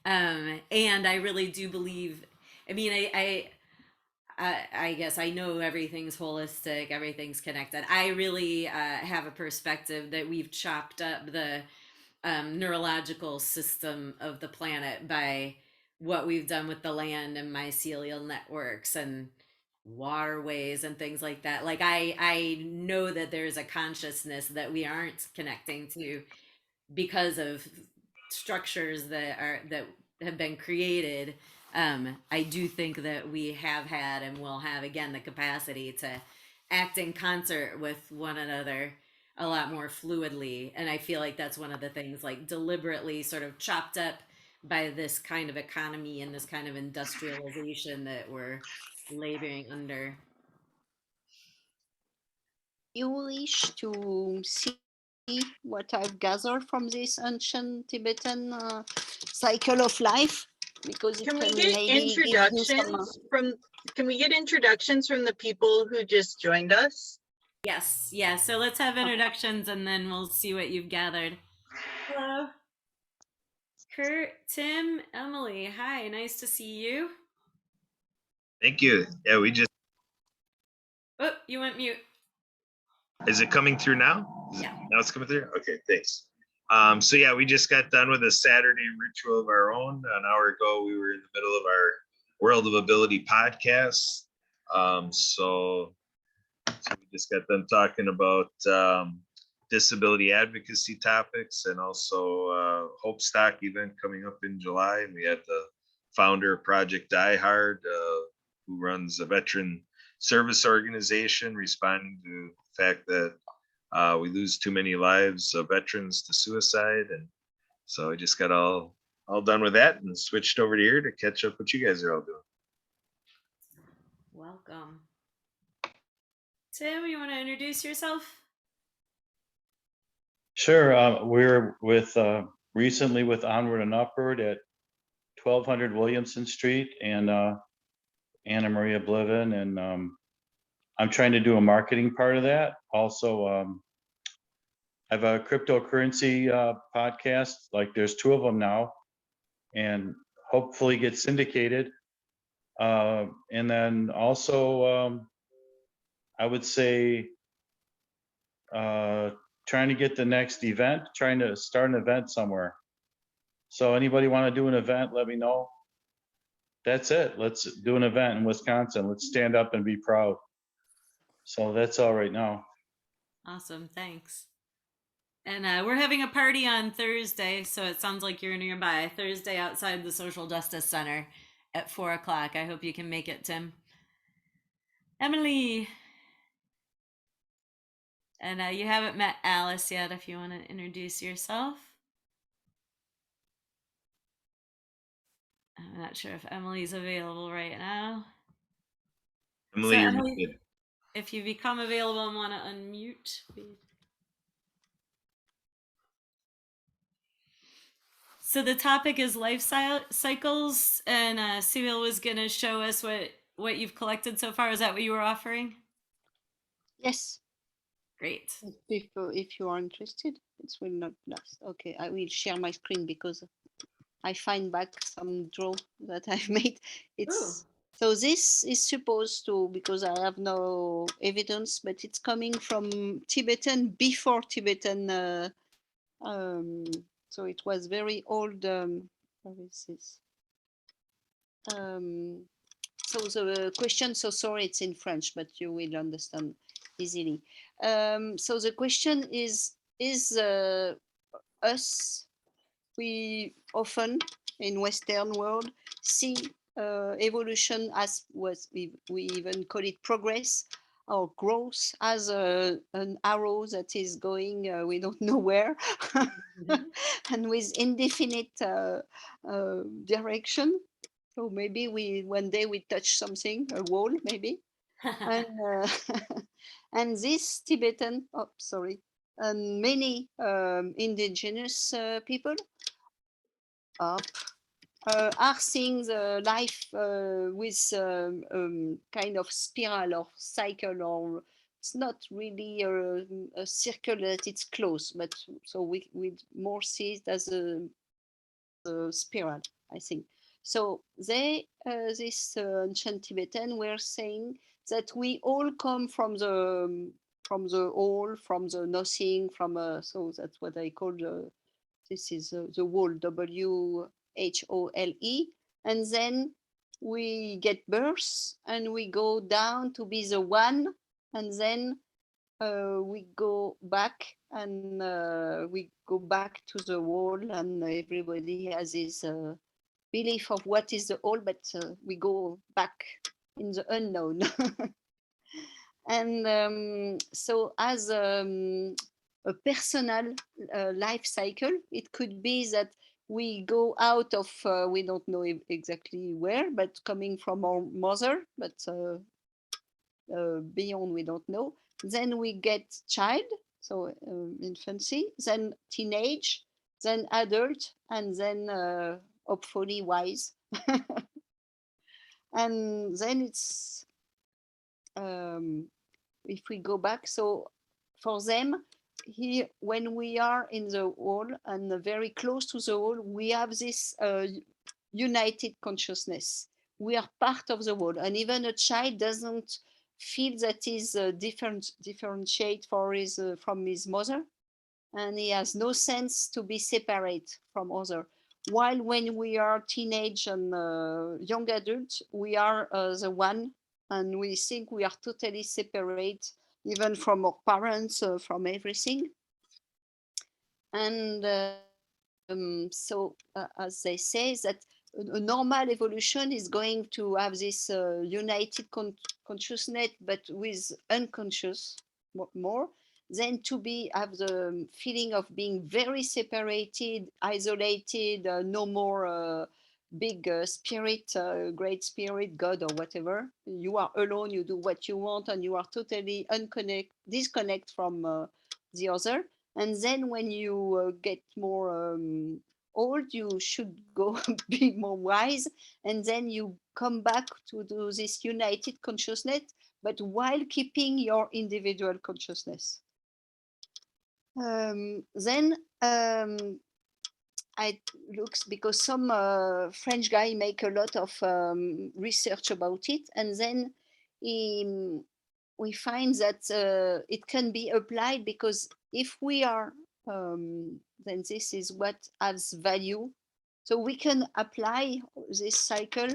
And I really do believe. I mean, I guess I know everything's holistic, everything's connected. I really have a perspective that we've chopped up the neurological system of the planet by what we've done with the land and mycelial networks and waterways and things like that. Like I know that there's a consciousness that we aren't connecting to because of structures that have been created. I do think that we have had and will have again the capacity to act in concert with one another a lot more fluidly, and I feel like that's one of the things like deliberately sort of chopped up by this kind of economy and this kind of industrialization that we're laboring under. You wish to see what I've gathered from this ancient Tibetan cycle of life? Because it Can we can get maybe give you some. introductions from the people who just joined us? Yes, yeah. So let's have introductions and then we'll see what you've gathered. Hello, Kurt, Tim, Emily. Hi, nice to see you. Thank you. Yeah, we just, Oh, you went mute. is it coming through now? Yeah. Now it's coming through? Okay, thanks. So yeah, we just got done with a Saturday ritual of our own. An hour ago, we were in the middle of our World of Ability podcast. So we just got done talking about disability advocacy topics and also Hope Stock event coming up in July. And we had the founder of Project Die Hard, who runs a veteran service organization responding to the fact that we lose too many lives of veterans to suicide. And so I just got all done with that and switched over to here to catch up what you guys are all doing. Welcome. Tim, you want to introduce yourself? Sure. We're with recently with Onward and Upward at 1200 Williamson Street and Anna Maria Bliven. And I'm trying to do a marketing part of that. Also, I have a cryptocurrency podcast. Like there's 2 of them now and hopefully get syndicated. And then also, I would say, trying to get the next event, trying to start an event somewhere. So anybody want to do an event, let me know. That's it. Let's do an event in Wisconsin. Let's stand up and be proud. So that's all right now. Awesome, thanks. And we're having a party on Thursday, so it sounds like you're nearby. Thursday outside the Social Justice Center at 4 o'clock. I hope you can make it, Tim. Emily. And you haven't met Alice yet if you want to introduce yourself. I'm not sure if Emily's available right now. Emily, So you're Emily, muted. if you become available and want to unmute. So the topic is life cycles, and Cyril was going to show us what you've collected so far. Is that what you were offering? Yes. Great. If you are interested, it will not last. Okay, I will share my screen because I find back some draw that I've made. So this is supposed to, because I have no evidence, but it's coming from Tibetan before Tibetan. So it was very old. Where is this? So the question, so sorry, it's in French, but you will understand easily. So the question is us, we often in Western world see evolution as we even call it progress or growth as an arrow that is going we don't know where, and with indefinite direction. So maybe one day we touch something, a wall maybe, and and this Tibetan, oh sorry, and many indigenous people are seeing the life with kind of spiral or cycle, or it's not really a circle that it's close, but so we more see it as a spiral, I think. So they, this ancient Tibetan, were saying that we all come from the all, from the nothing, from so that's what I call this is the whole, WHOLE, and then we get birth and we go down to be the one, and then we go back and we go back to the wall, and everybody has his belief of what is the all, but we go back in the unknown. And so as a personal life cycle, it could be that we go out of we don't know exactly where, but coming from our mother, but beyond we don't know. Then we get child, so infancy, then teenage, then adult, and then hopefully wise. And then it's if we go back, so for them here, when we are in the whole and very close to the whole, we have this united consciousness. We are part of the whole, and even a child doesn't feel that is differentiate for his from his mother, and he has no sense to be separate from other. While when we are teenage and young adults, we are the one, and we think we are totally separate, even from our parents, from everything. And so, as they say, that a normal evolution is going to have this united consciousness, but with unconscious more, than to be have the feeling of being very separated, isolated, no more big spirit, great spirit, God or whatever. You are alone, you do what you want, and you are totally disconnect from the other. And then when you get more old, you should go be more wise, and then you come back to do this united consciousness, but while keeping your individual consciousness. Then I looks, because some French guy make a lot of research about it, and then we find that it can be applied, because if we are, then this is what has value. So we can apply this cycle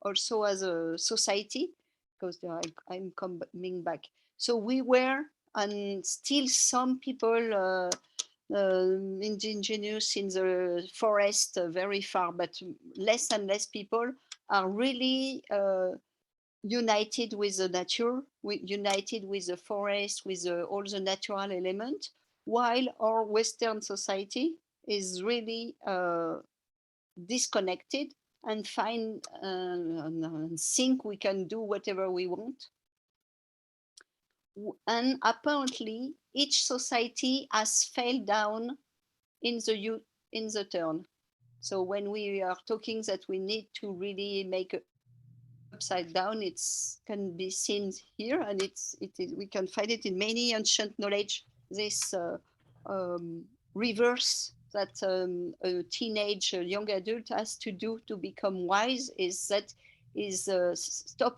also as a society, because I'm coming back. So we were, and still some people indigenous in the forest very far, but less and less people are really united with the nature, united with the forest, with all the natural element, while our Western society is really disconnected and find and think we can do whatever we want. And apparently each society has failed down in the turn. So when we are talking that we need to really make a upside down, it's can be seen here, and it is, we can find it in many ancient knowledge. This reverse that a teenage, a young adult has to do to become wise is stop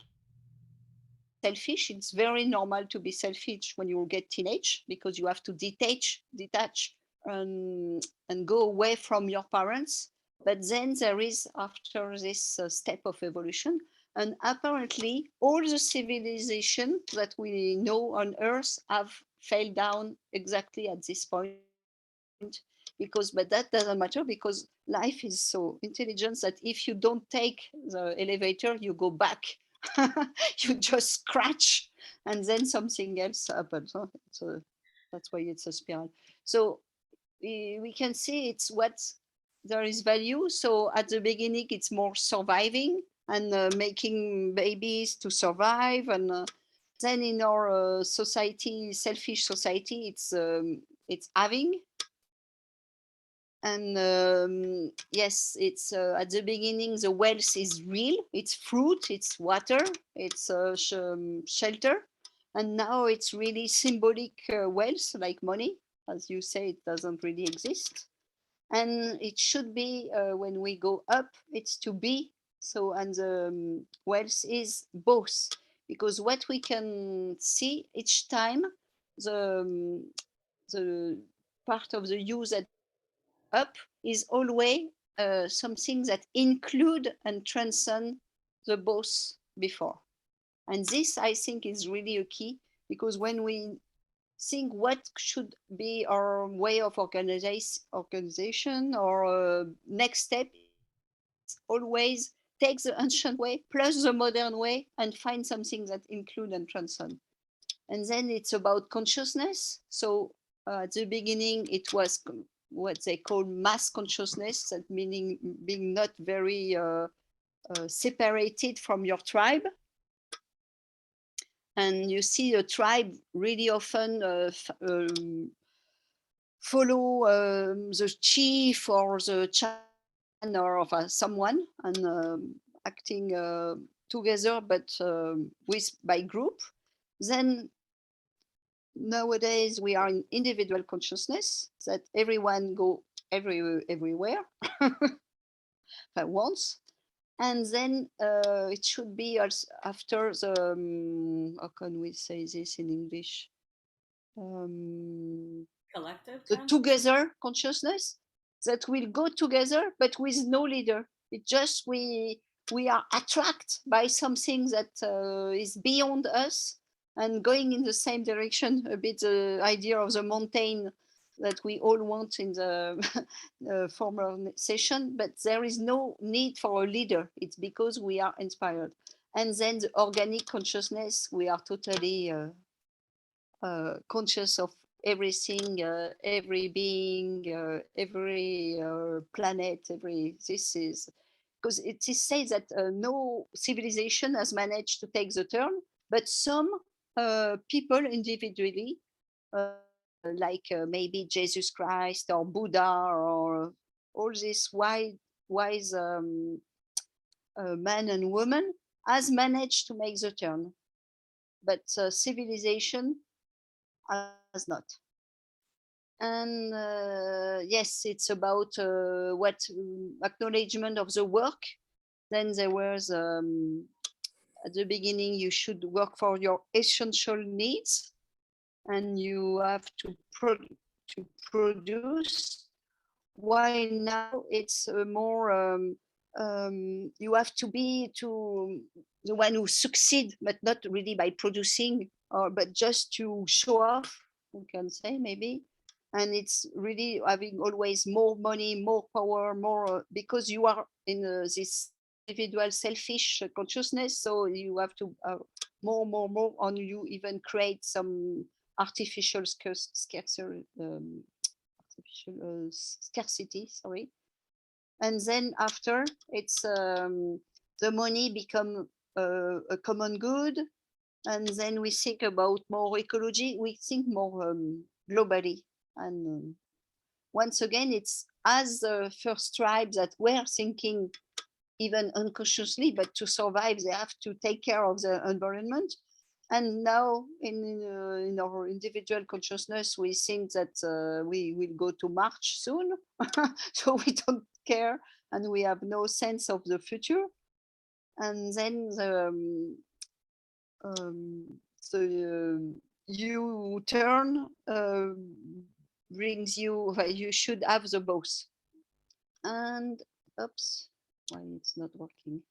selfish. It's very normal to be selfish when you get teenage, because you have to detach and go away from your parents. But then there is, after this step of evolution, and apparently all the civilization that we know on Earth have failed down exactly at this point. Because, but that doesn't matter, because life is so intelligent that if you don't take the elevator, you go back You just scratch and then something else happens. Huh? So that's why it's a spiral. So we can see it's what there is value. So at the beginning, it's more surviving and making babies to survive. And then in our society, selfish society, it's having. And yes, it's at the beginning, the wealth is real. It's fruit, it's water, it's shelter. And now it's really symbolic wealth, like money. As you say, it doesn't really exist. And it should be when we go up, it's to be. So, and the wealth is both, because what we can see each time, the part of the use that up is always something that include and transcend the both before. And this, I think, is really a key, because when we think what should be our way of organization or next step, always take the ancient way plus the modern way and find something that include and transcend. And then it's about consciousness. So at the beginning, it was what they call mass consciousness, that meaning being not very separated from your tribe. And you see a tribe really often follow the chief or the chan or of someone, and acting together, but with by group. Then nowadays we are in individual consciousness, that everyone go everywhere at once. And then it should be also after the how can we say this in English, Collective the consciousness? together consciousness, that will go together but with no leader. It just we are attracted by something that is beyond us and going in the same direction, a bit the idea of the mountain that we all want in the former session. But there is no need for a leader, it's because we are inspired. And then the organic consciousness, we are totally conscious of everything, every being, every planet, every, this is, because it is said that no civilization has managed to take the turn, but some people individually, like maybe Jesus Christ or Buddha or all these wise men and women, has managed to make the turn, but civilization has not. And yes, it's about what acknowledgement of the work. Then there was at the beginning, you should work for your essential needs, and you have to produce. Why now it's more you have to be to the one who succeed, but not really by producing, or but just to show off, we can say maybe. And it's really having always more money, more power, more because you are in this individual selfish consciousness, so you have to more, and you even create some artificial scarcity, scarcity, sorry. And then after, it's the money become a common good, and then we think about more ecology, we think more globally. And once again, it's as the first tribes that were thinking even unconsciously, but to survive they have to take care of the environment. And now in our individual consciousness, we think that we will go to March soon. So we don't care, and we have no sense of the future. And then the U-turn brings you, you should have the both. And oops, why it's not working?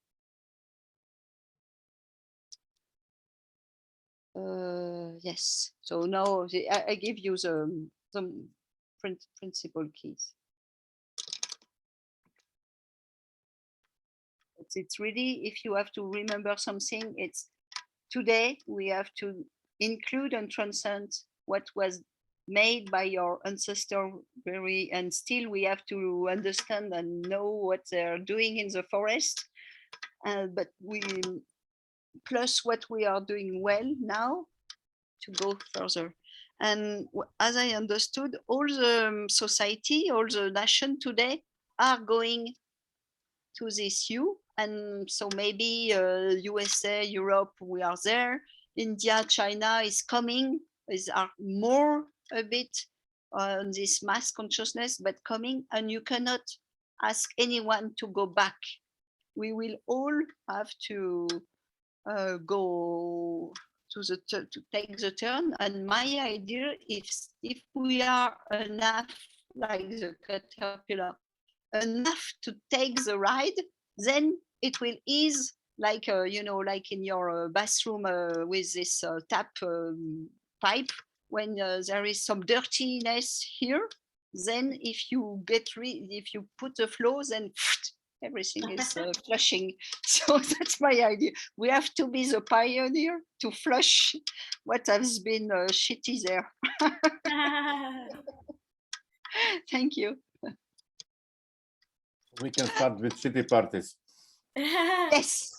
Yes, so now I give you some principal keys. it's really, if you have to remember something, it's today we have to include and transcend what was made by your ancestor and still we have to understand and know what they're doing in the forest. But we plus what we are doing well now to go further. And as I understood, all the society, all the nation today are going to this U. And so maybe USA, Europe, we are there. India, China is coming, are more a bit on this mass consciousness, but coming, and you cannot ask anyone to go back. We will all have to go to take the turn. And my idea is if we are enough like the caterpillar, enough to take the ride, then it will ease like like in your bathroom with this tap pipe. When there is some dirtiness here, then if you if you put the flow, then everything is flushing. So that's my idea. We have to be the pioneer to flush what has been shitty there. Thank you. We can start with shitty parties. Yes.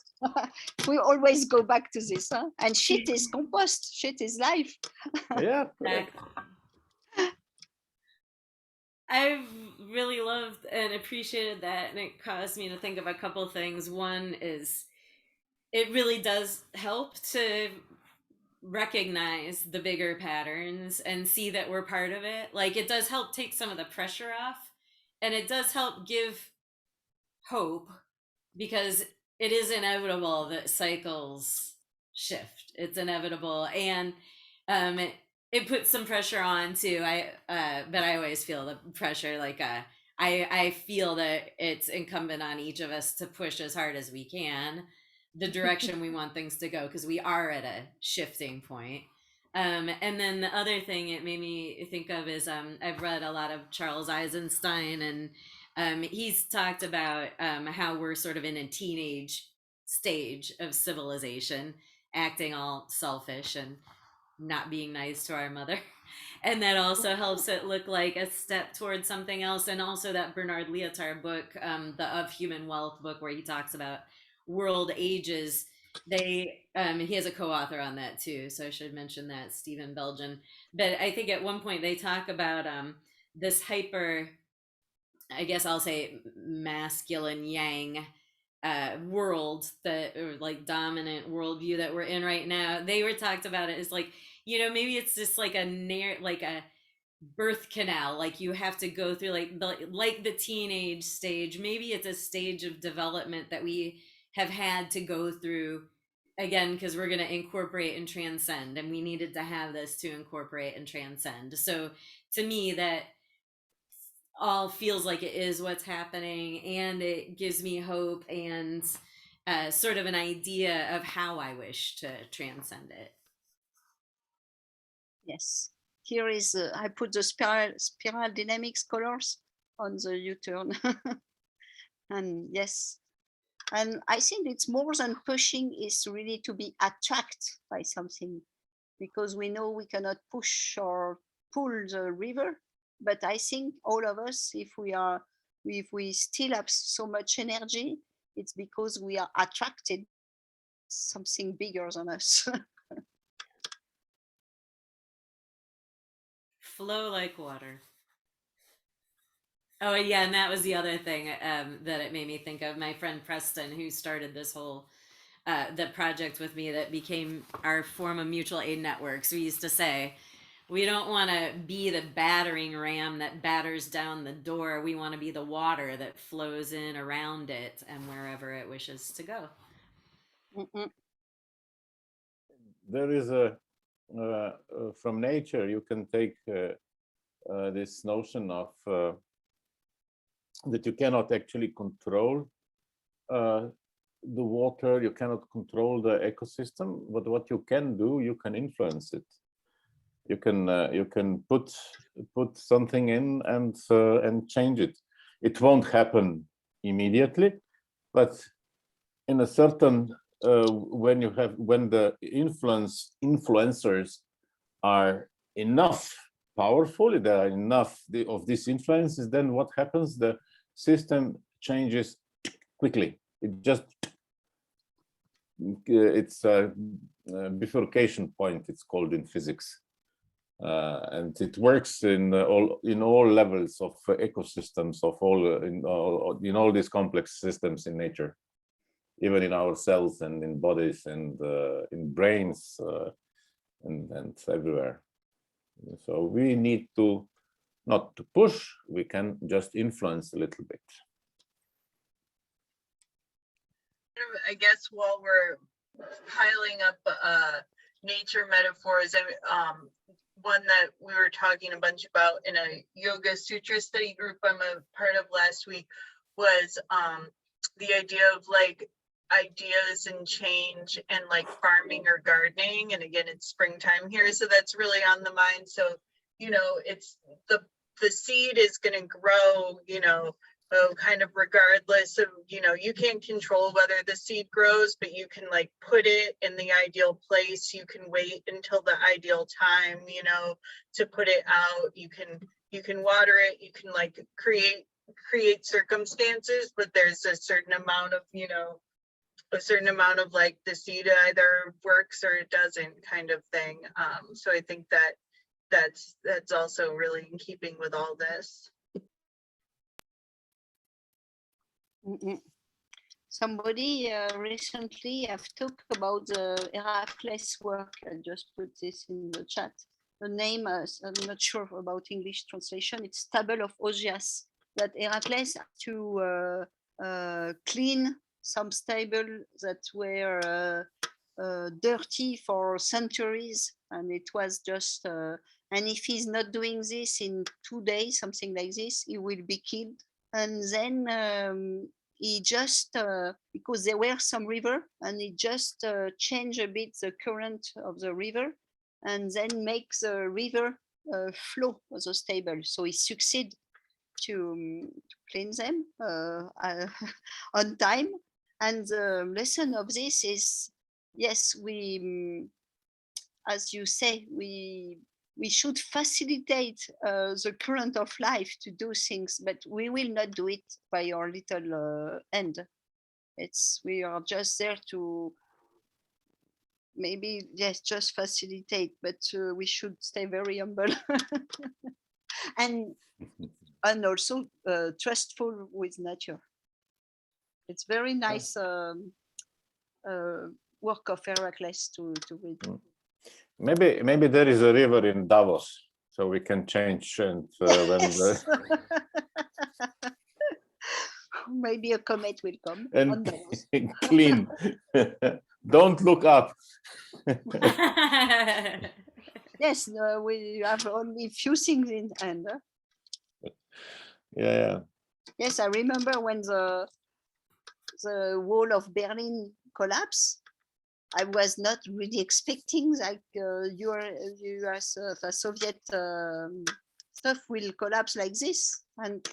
We always go back to this, huh? And shit is compost, shit is life. Yeah. I've really loved and appreciated that, and it caused me to think of a couple things. One is it really does help to recognize the bigger patterns and see that we're part of it. Like, it does help take some of the pressure off, and it does help give hope, because it is inevitable that cycles shift. It's inevitable, and it puts some pressure on too. But I always feel the pressure. Like I feel that it's incumbent on each of us to push as hard as we can the direction we want things to go, because we are at a shifting point. And then the other thing it made me think of is I've read a lot of Charles Eisenstein, and he's talked about how we're sort of in a teenage stage of civilization, acting all selfish and not being nice to our mother. And that also helps it look like a step towards something else. And also that Bernard Lietaer book, the Of Human Wealth book, where he talks about world ages. He has a co-author on that too, so I should mention that, Stephen Belgian. But I think at one point they talk about this hyper, I guess I'll say masculine yang world, that, or like dominant worldview that we're in right now. They were talked about it as like, maybe it's just like a birth canal, like you have to go through like the teenage stage. Maybe it's a stage of development that we have had to go through again, because we're going to incorporate and transcend, and we needed to have this to incorporate and transcend. So to me, that all feels like it is what's happening, and it gives me hope and sort of an idea of how I wish to transcend it. Yes, here is I put the spiral dynamics colors on the U-turn. And yes, and I think it's more than pushing, is really to be attracted by something, because we know we cannot push or pull the river. But I think all of us, if we still have so much energy, it's because we are attracted to something bigger than us. Flow like water. Oh yeah, and that was the other thing that it made me think of. My friend Preston, who started this whole the project with me that became our form of mutual aid networks, we used to say, we don't want to be the battering ram that batters down the door. We want to be the water that flows in around it and wherever it wishes to go. There is from nature, you can take this notion of that you cannot actually control the water, you cannot control the ecosystem, but what you can do, you can influence it. You can put something in and change it. It won't happen immediately, but in a certain when the influencers are enough powerful, there are enough of these influences, then what happens? The system changes quickly. It just it's a bifurcation point, it's called in physics, and it works in all levels of ecosystems of in all these complex systems in nature, even in our cells and in bodies and in brains and everywhere. So we need to not to push, we can just influence a little bit. I guess while we're piling up nature metaphors, one that we were talking a bunch about in a yoga sutra study group I'm a part of last week was the idea of like ideas and change and like farming or gardening. And again, it's springtime here, so that's really on the mind. So, you know, it's the seed is going to grow, you know, kind of regardless of, you know, you can't control whether the seed grows, but you can like put it in the ideal place. You can wait until the ideal time, you know, to put it out. You can water it. You can like create circumstances, but there's a certain amount of, you know, a certain amount of like the seed either works or it doesn't kind of thing. So I think that's also really in keeping with all this. Somebody recently have talked about the Heracles work. I just put this in the chat. The name, I'm not sure about English translation. It's Table of Augias, that Heracles had to clean some stable that were dirty for centuries, and it was just and if he's not doing this in 2 days, something like this, he will be killed. And then he just because there were some river, and he just changed a bit the current of the river, and then makes the river flow as a stable. So he succeed to clean them on time. And the lesson of this is, yes, we, as you say, we should facilitate the current of life to do things, but we will not do it by our little end. We are just there to maybe, yes, just facilitate, but we should stay very humble and also trustful with nature. It's very nice work of Heracles to read. Maybe there is a river in Davos, so we can change and yes. Maybe a comet will come and clean. Don't look up. Yes, we have only few things in hand. Yeah. Yes, I remember when the wall of Berlin collapsed. I was not really expecting like US, Soviet stuff will collapse like this, and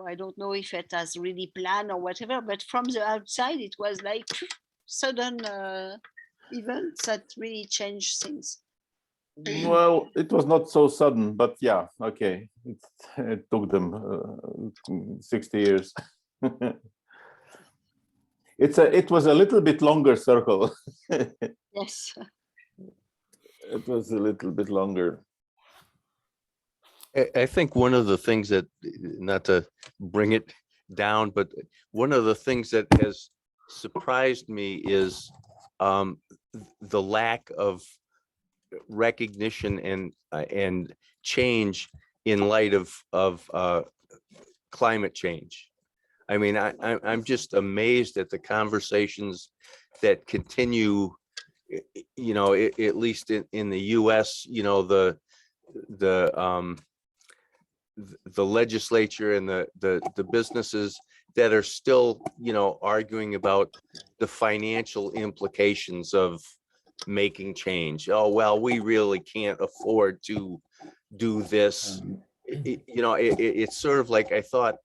I don't know if it has really planned or whatever. But from the outside, it was like sudden events that really changed things. Well, it was not so sudden, but yeah, okay. It took them 60 years. It was a little bit longer circle. Yes. It was a little bit longer. I think one of the things that, not to bring it down, but one of the things that has surprised me is the lack of recognition and change in light of climate change. I mean, I'm just amazed at the conversations that continue, you know, at least in the US, you know, the legislature and the businesses that are still, you know, arguing about the financial implications of making change. Oh, well, we really can't afford to do this. You know, it's sort of like, I thought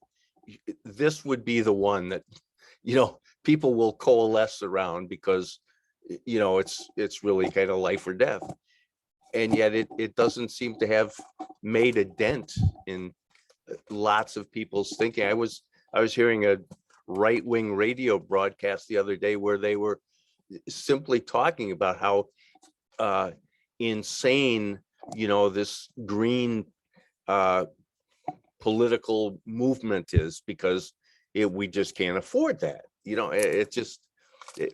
this would be the one that people will coalesce around because, it's really kind of life or death. And yet it doesn't seem to have made a dent in lots of people's thinking. I was hearing a right-wing radio broadcast the other day where they were simply talking about how insane, this green political movement is, because we just can't afford that.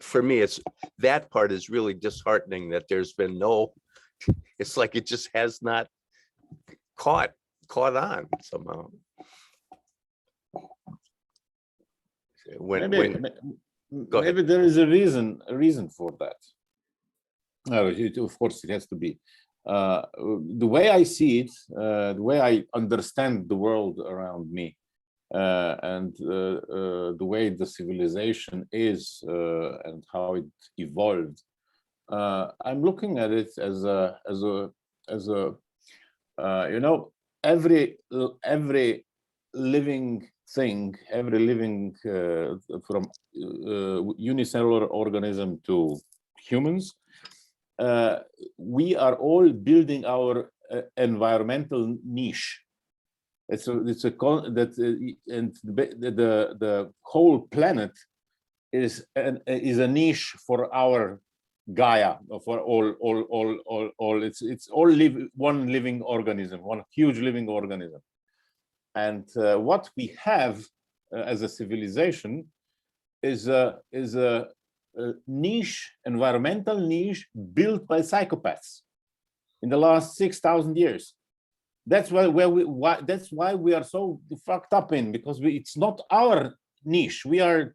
For me, it's that part is really disheartening, that there's been it's like it just has not caught on somehow. Maybe Go ahead. there is a reason for that. Of course, it has to be. The way I see it, the way I understand the world around me, and the way the civilization is and how it evolved, I'm looking at it as a every living thing, every living from unicellular organism to humans, we are all building our environmental niche. And the whole planet is a niche for our Gaia, for all. It's all one living organism, one huge living organism. And what we have as a civilization is a niche, environmental niche built by psychopaths in the last 6,000 years. That's why we are so fucked up because it's not our niche. We are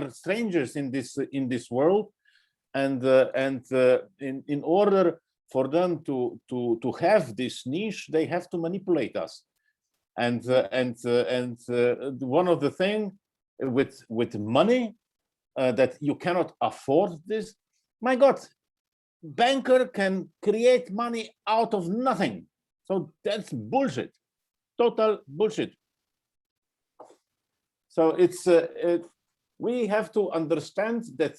strangers in this world, and in order for them to have this niche, they have to manipulate us. And one of the things with money, that you cannot afford this. My God, banker can create money out of nothing. So that's bullshit, total bullshit. So we have to understand that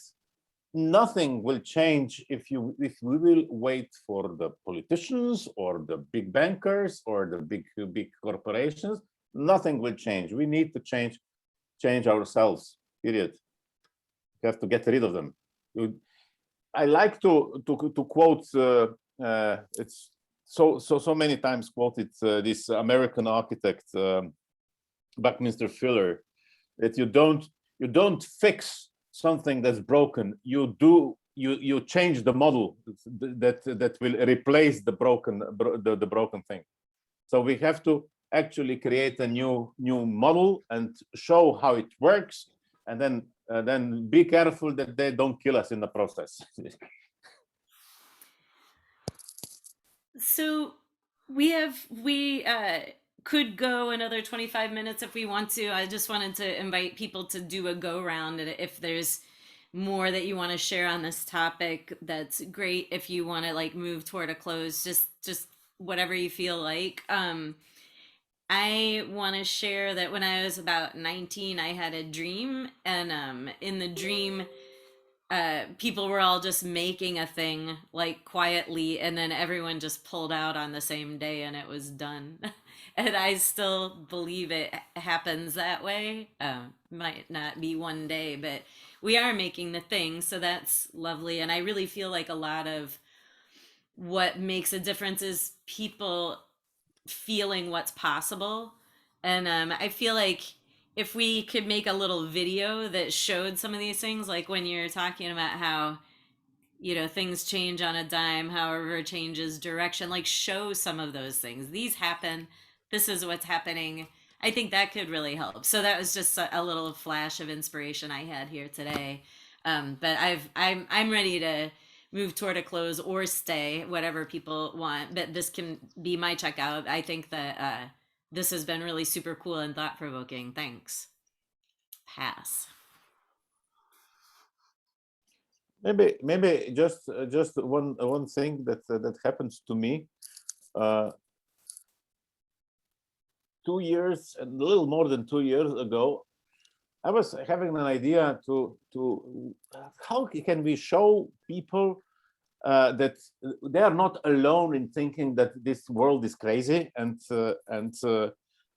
nothing will change if we will wait for the politicians or the big bankers or the big corporations. Nothing will change. We need to change ourselves. Period. We have to get rid of them. I like to quote. It's so many times quoted this American architect, Buckminster Fuller, that you don't fix something that's broken. You change the model that will replace the broken thing. So we have to actually create a new model and show how it works, and then be careful that they don't kill us in the process. So we could go another 25 minutes if we want to. I just wanted to invite people to do a go round, and if there's more that you want to share on this topic, that's great. If you want to move toward a close, just whatever you feel like. I want to share that when I was about 19, I had a dream, and in the dream, people were all just making a thing quietly, and then everyone just pulled out on the same day and it was done. And I still believe it happens that way. Might not be one day, but we are making the thing, so that's lovely. And I really feel like a lot of what makes a difference is people feeling what's possible. And I feel like if we could make a little video that showed some of these things, like when you're talking about how things change on a dime, how a river changes direction, show some of those things. These happen, this is what's happening. I think that could really help. So that was just a little flash of inspiration I had here today. But I'm ready to move toward a close or stay, whatever people want. But this can be my checkout. I think that this has been really super cool and thought-provoking. Thanks. Pass. Maybe just one thing that happens to me. 2 years, and a little more than 2 years ago, I was having an idea to how can we show people that they are not alone in thinking that this world is crazy, and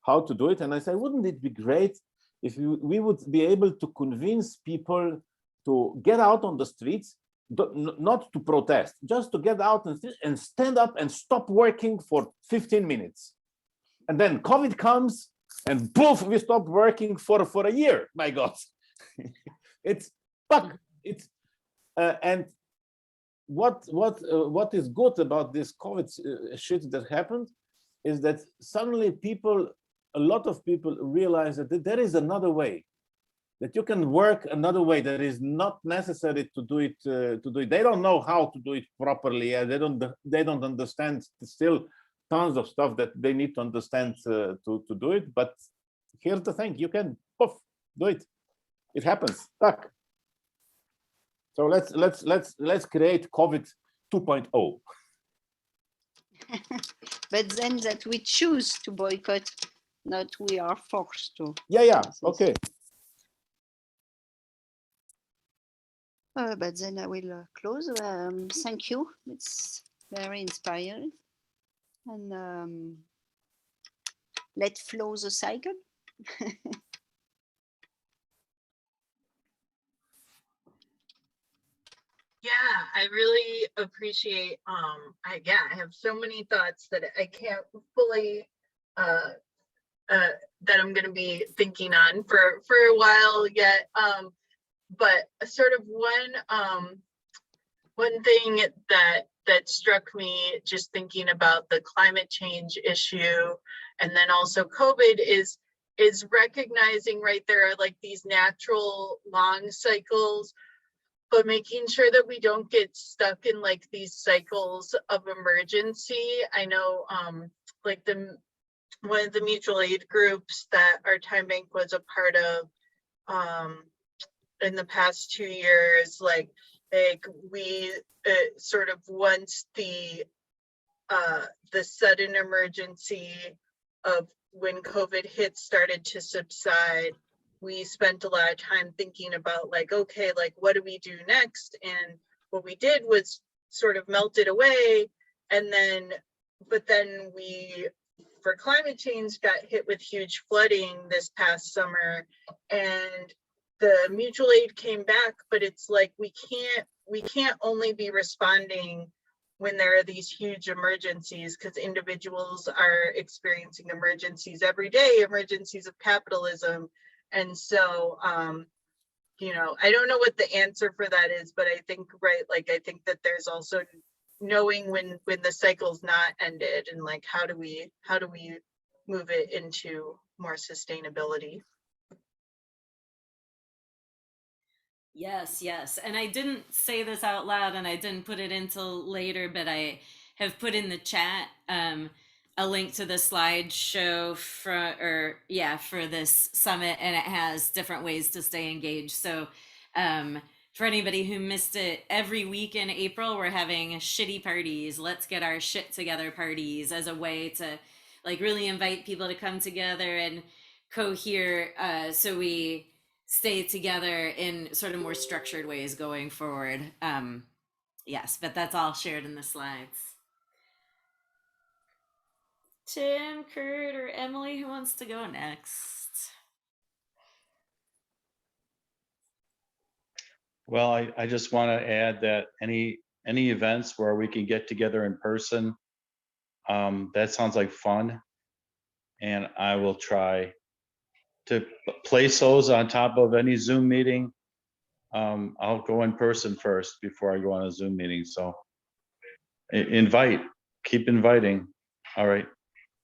how to do it. And I said, wouldn't it be great if we would be able to convince people to get out on the streets, not to protest, just to get out and stand up and stop working for 15 minutes. And then COVID comes and poof, we stop working for a year. My God, it's fuck. It's and what is good about this COVID shit that happened is that suddenly a lot of people realize that there is another way, that you can work another way that is not necessary to do it. They don't know how to do it properly. They don't understand still tons of stuff that they need to understand to do it. But here's the thing: you can poof, do it. It happens. Tuck. So let's create COVID 2.0. But then that we choose to boycott, not we are forced to. Yeah. Okay. But then I will close. Thank you. It's very inspiring. And let's flow the cycle. Yeah, I really appreciate, I have so many thoughts that I can't fully, that I'm going to be thinking on for a while yet. But sort of one thing that struck me just thinking about the climate change issue, and then also COVID, is recognizing, right, there are like these natural long cycles, but making sure that we don't get stuck in like these cycles of emergency. I know like one of the mutual aid groups that our time bank was a part of in the past 2 years, like we sort of, once the sudden emergency of when COVID hit started to subside, we spent a lot of time thinking about like, okay, like what do we do next? And what we did was sort of melted away. And then, but then we, for climate change, got hit with huge flooding this past summer, and the mutual aid came back, but it's like, we can't only be responding when there are these huge emergencies, because individuals are experiencing emergencies every day, emergencies of capitalism. And so, you know, I don't know what the answer for that is, but I think, right, like, I think that there's also knowing when the cycle's not ended, and like, how do we move it into more sustainability? Yes. And I didn't say this out loud, and I didn't put it until later, but I have put in the chat a link to the slideshow for this summit, and it has different ways to stay engaged. So for anybody who missed it, every week in April, we're having shitty parties, let's get our shit together parties, as a way to like really invite people to come together and cohere, so we stay together in sort of more structured ways going forward. Yes, but that's all shared in the slides. Tim, Kurt, or Emily, who wants to go next? Well, I just want to add that any events where we can get together in person, that sounds like fun. And I will try to place those on top of any Zoom meeting. I'll go in person first before I go on a Zoom meeting. So keep inviting. All right,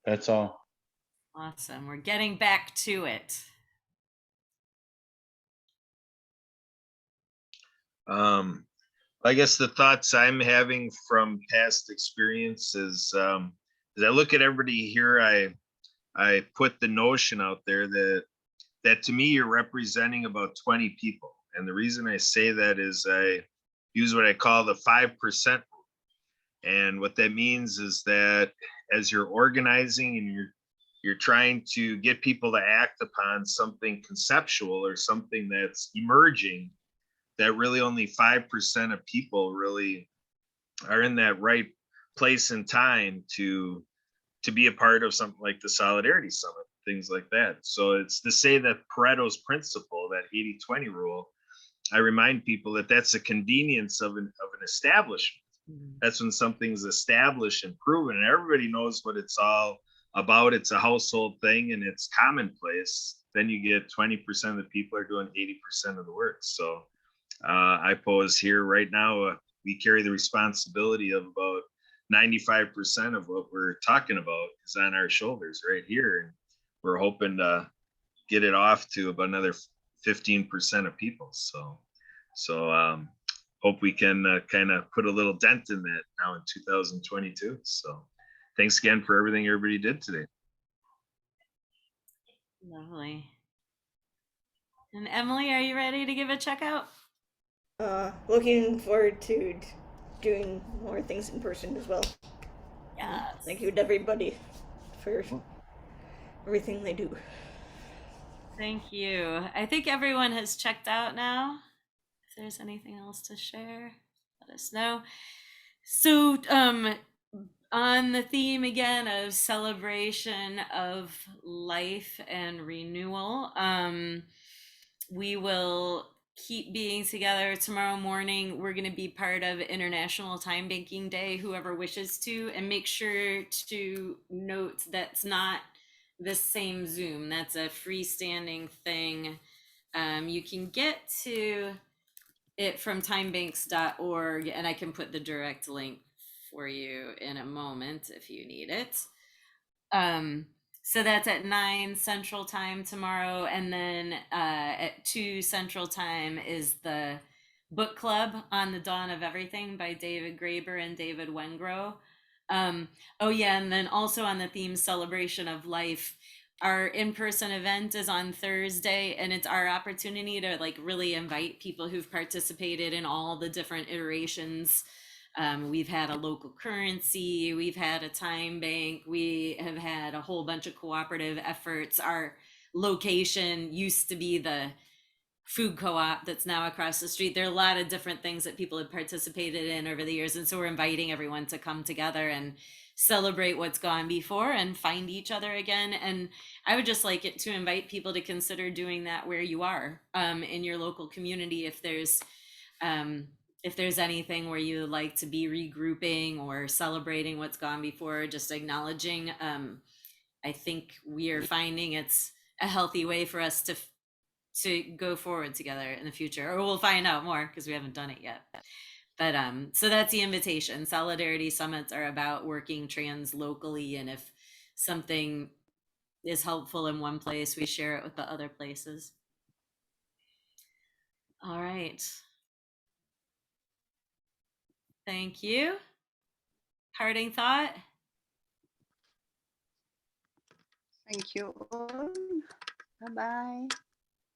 that's all. Awesome. We're getting back to it. I guess the thoughts I'm having from past experiences, as I look at everybody here, I put the notion out there that to me, you're representing about 20 people. And the reason I say that is I use what I call the 5%. And what that means is that as you're organizing and you're trying to get people to act upon something conceptual or something that's emerging, that really only 5% of people really are in that right place and time to be a part of something like the Solidarity Summit, things like that. So it's to say that Pareto's principle, that 80-20 rule, I remind people that that's a convenience of an establishment. That's when something's established and proven and everybody knows what it's all about. It's a household thing and it's commonplace. Then you get 20% of the people are doing 80% of the work. So I pose here right now, we carry the responsibility of about 95% of what we're talking about is on our shoulders right here. And we're hoping to get it off to about another 15% of people. So hope we can kind of put a little dent in that now in 2022. So thanks again for everything everybody did today. Lovely. And Emily, are you ready to give a checkout? Looking forward to doing more things in person as well. Yes. Thank you to everybody for everything they do. Thank you. I think everyone has checked out now. If there's anything else to share, let us know. So, on the theme again of celebration of life and renewal, we will keep being together tomorrow morning. We're going to be part of International Time Banking Day, whoever wishes to, and make sure to note that's not the same Zoom. That's a freestanding thing. You can get to it from timebanks.org, and I can put the direct link for you in a moment if you need it. So that's at 9 Central Time tomorrow, and then at 2 Central Time is the book club on the Dawn of Everything by David Graeber and David Wengrow. Oh yeah, and then also on the theme celebration of life, our in-person event is on Thursday, and it's our opportunity to like really invite people who've participated in all the different iterations. We've had a local currency, we've had a time bank, we have had a whole bunch of cooperative efforts. Our location used to be the food co-op that's now across the street. There are a lot of different things that people have participated in over the years, and so we're inviting everyone to come together and celebrate what's gone before and find each other again. And I would just like it to invite people to consider doing that where you are, in your local community. If there's anything where you like to be regrouping or celebrating what's gone before, just acknowledging, I think we are finding it's a healthy way for us to go forward together in the future, or we'll find out more because we haven't done it yet. But so that's the invitation. Solidarity summits are about working trans locally, and if something is helpful in one place, we share it with the other places. All right. Thank you. Parting thought? Thank you all. Bye-bye.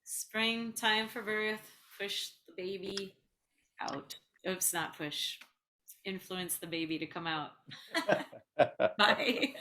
Spring, time for birth. Push the baby out. Oops, not push. Influence the baby to come out. Bye.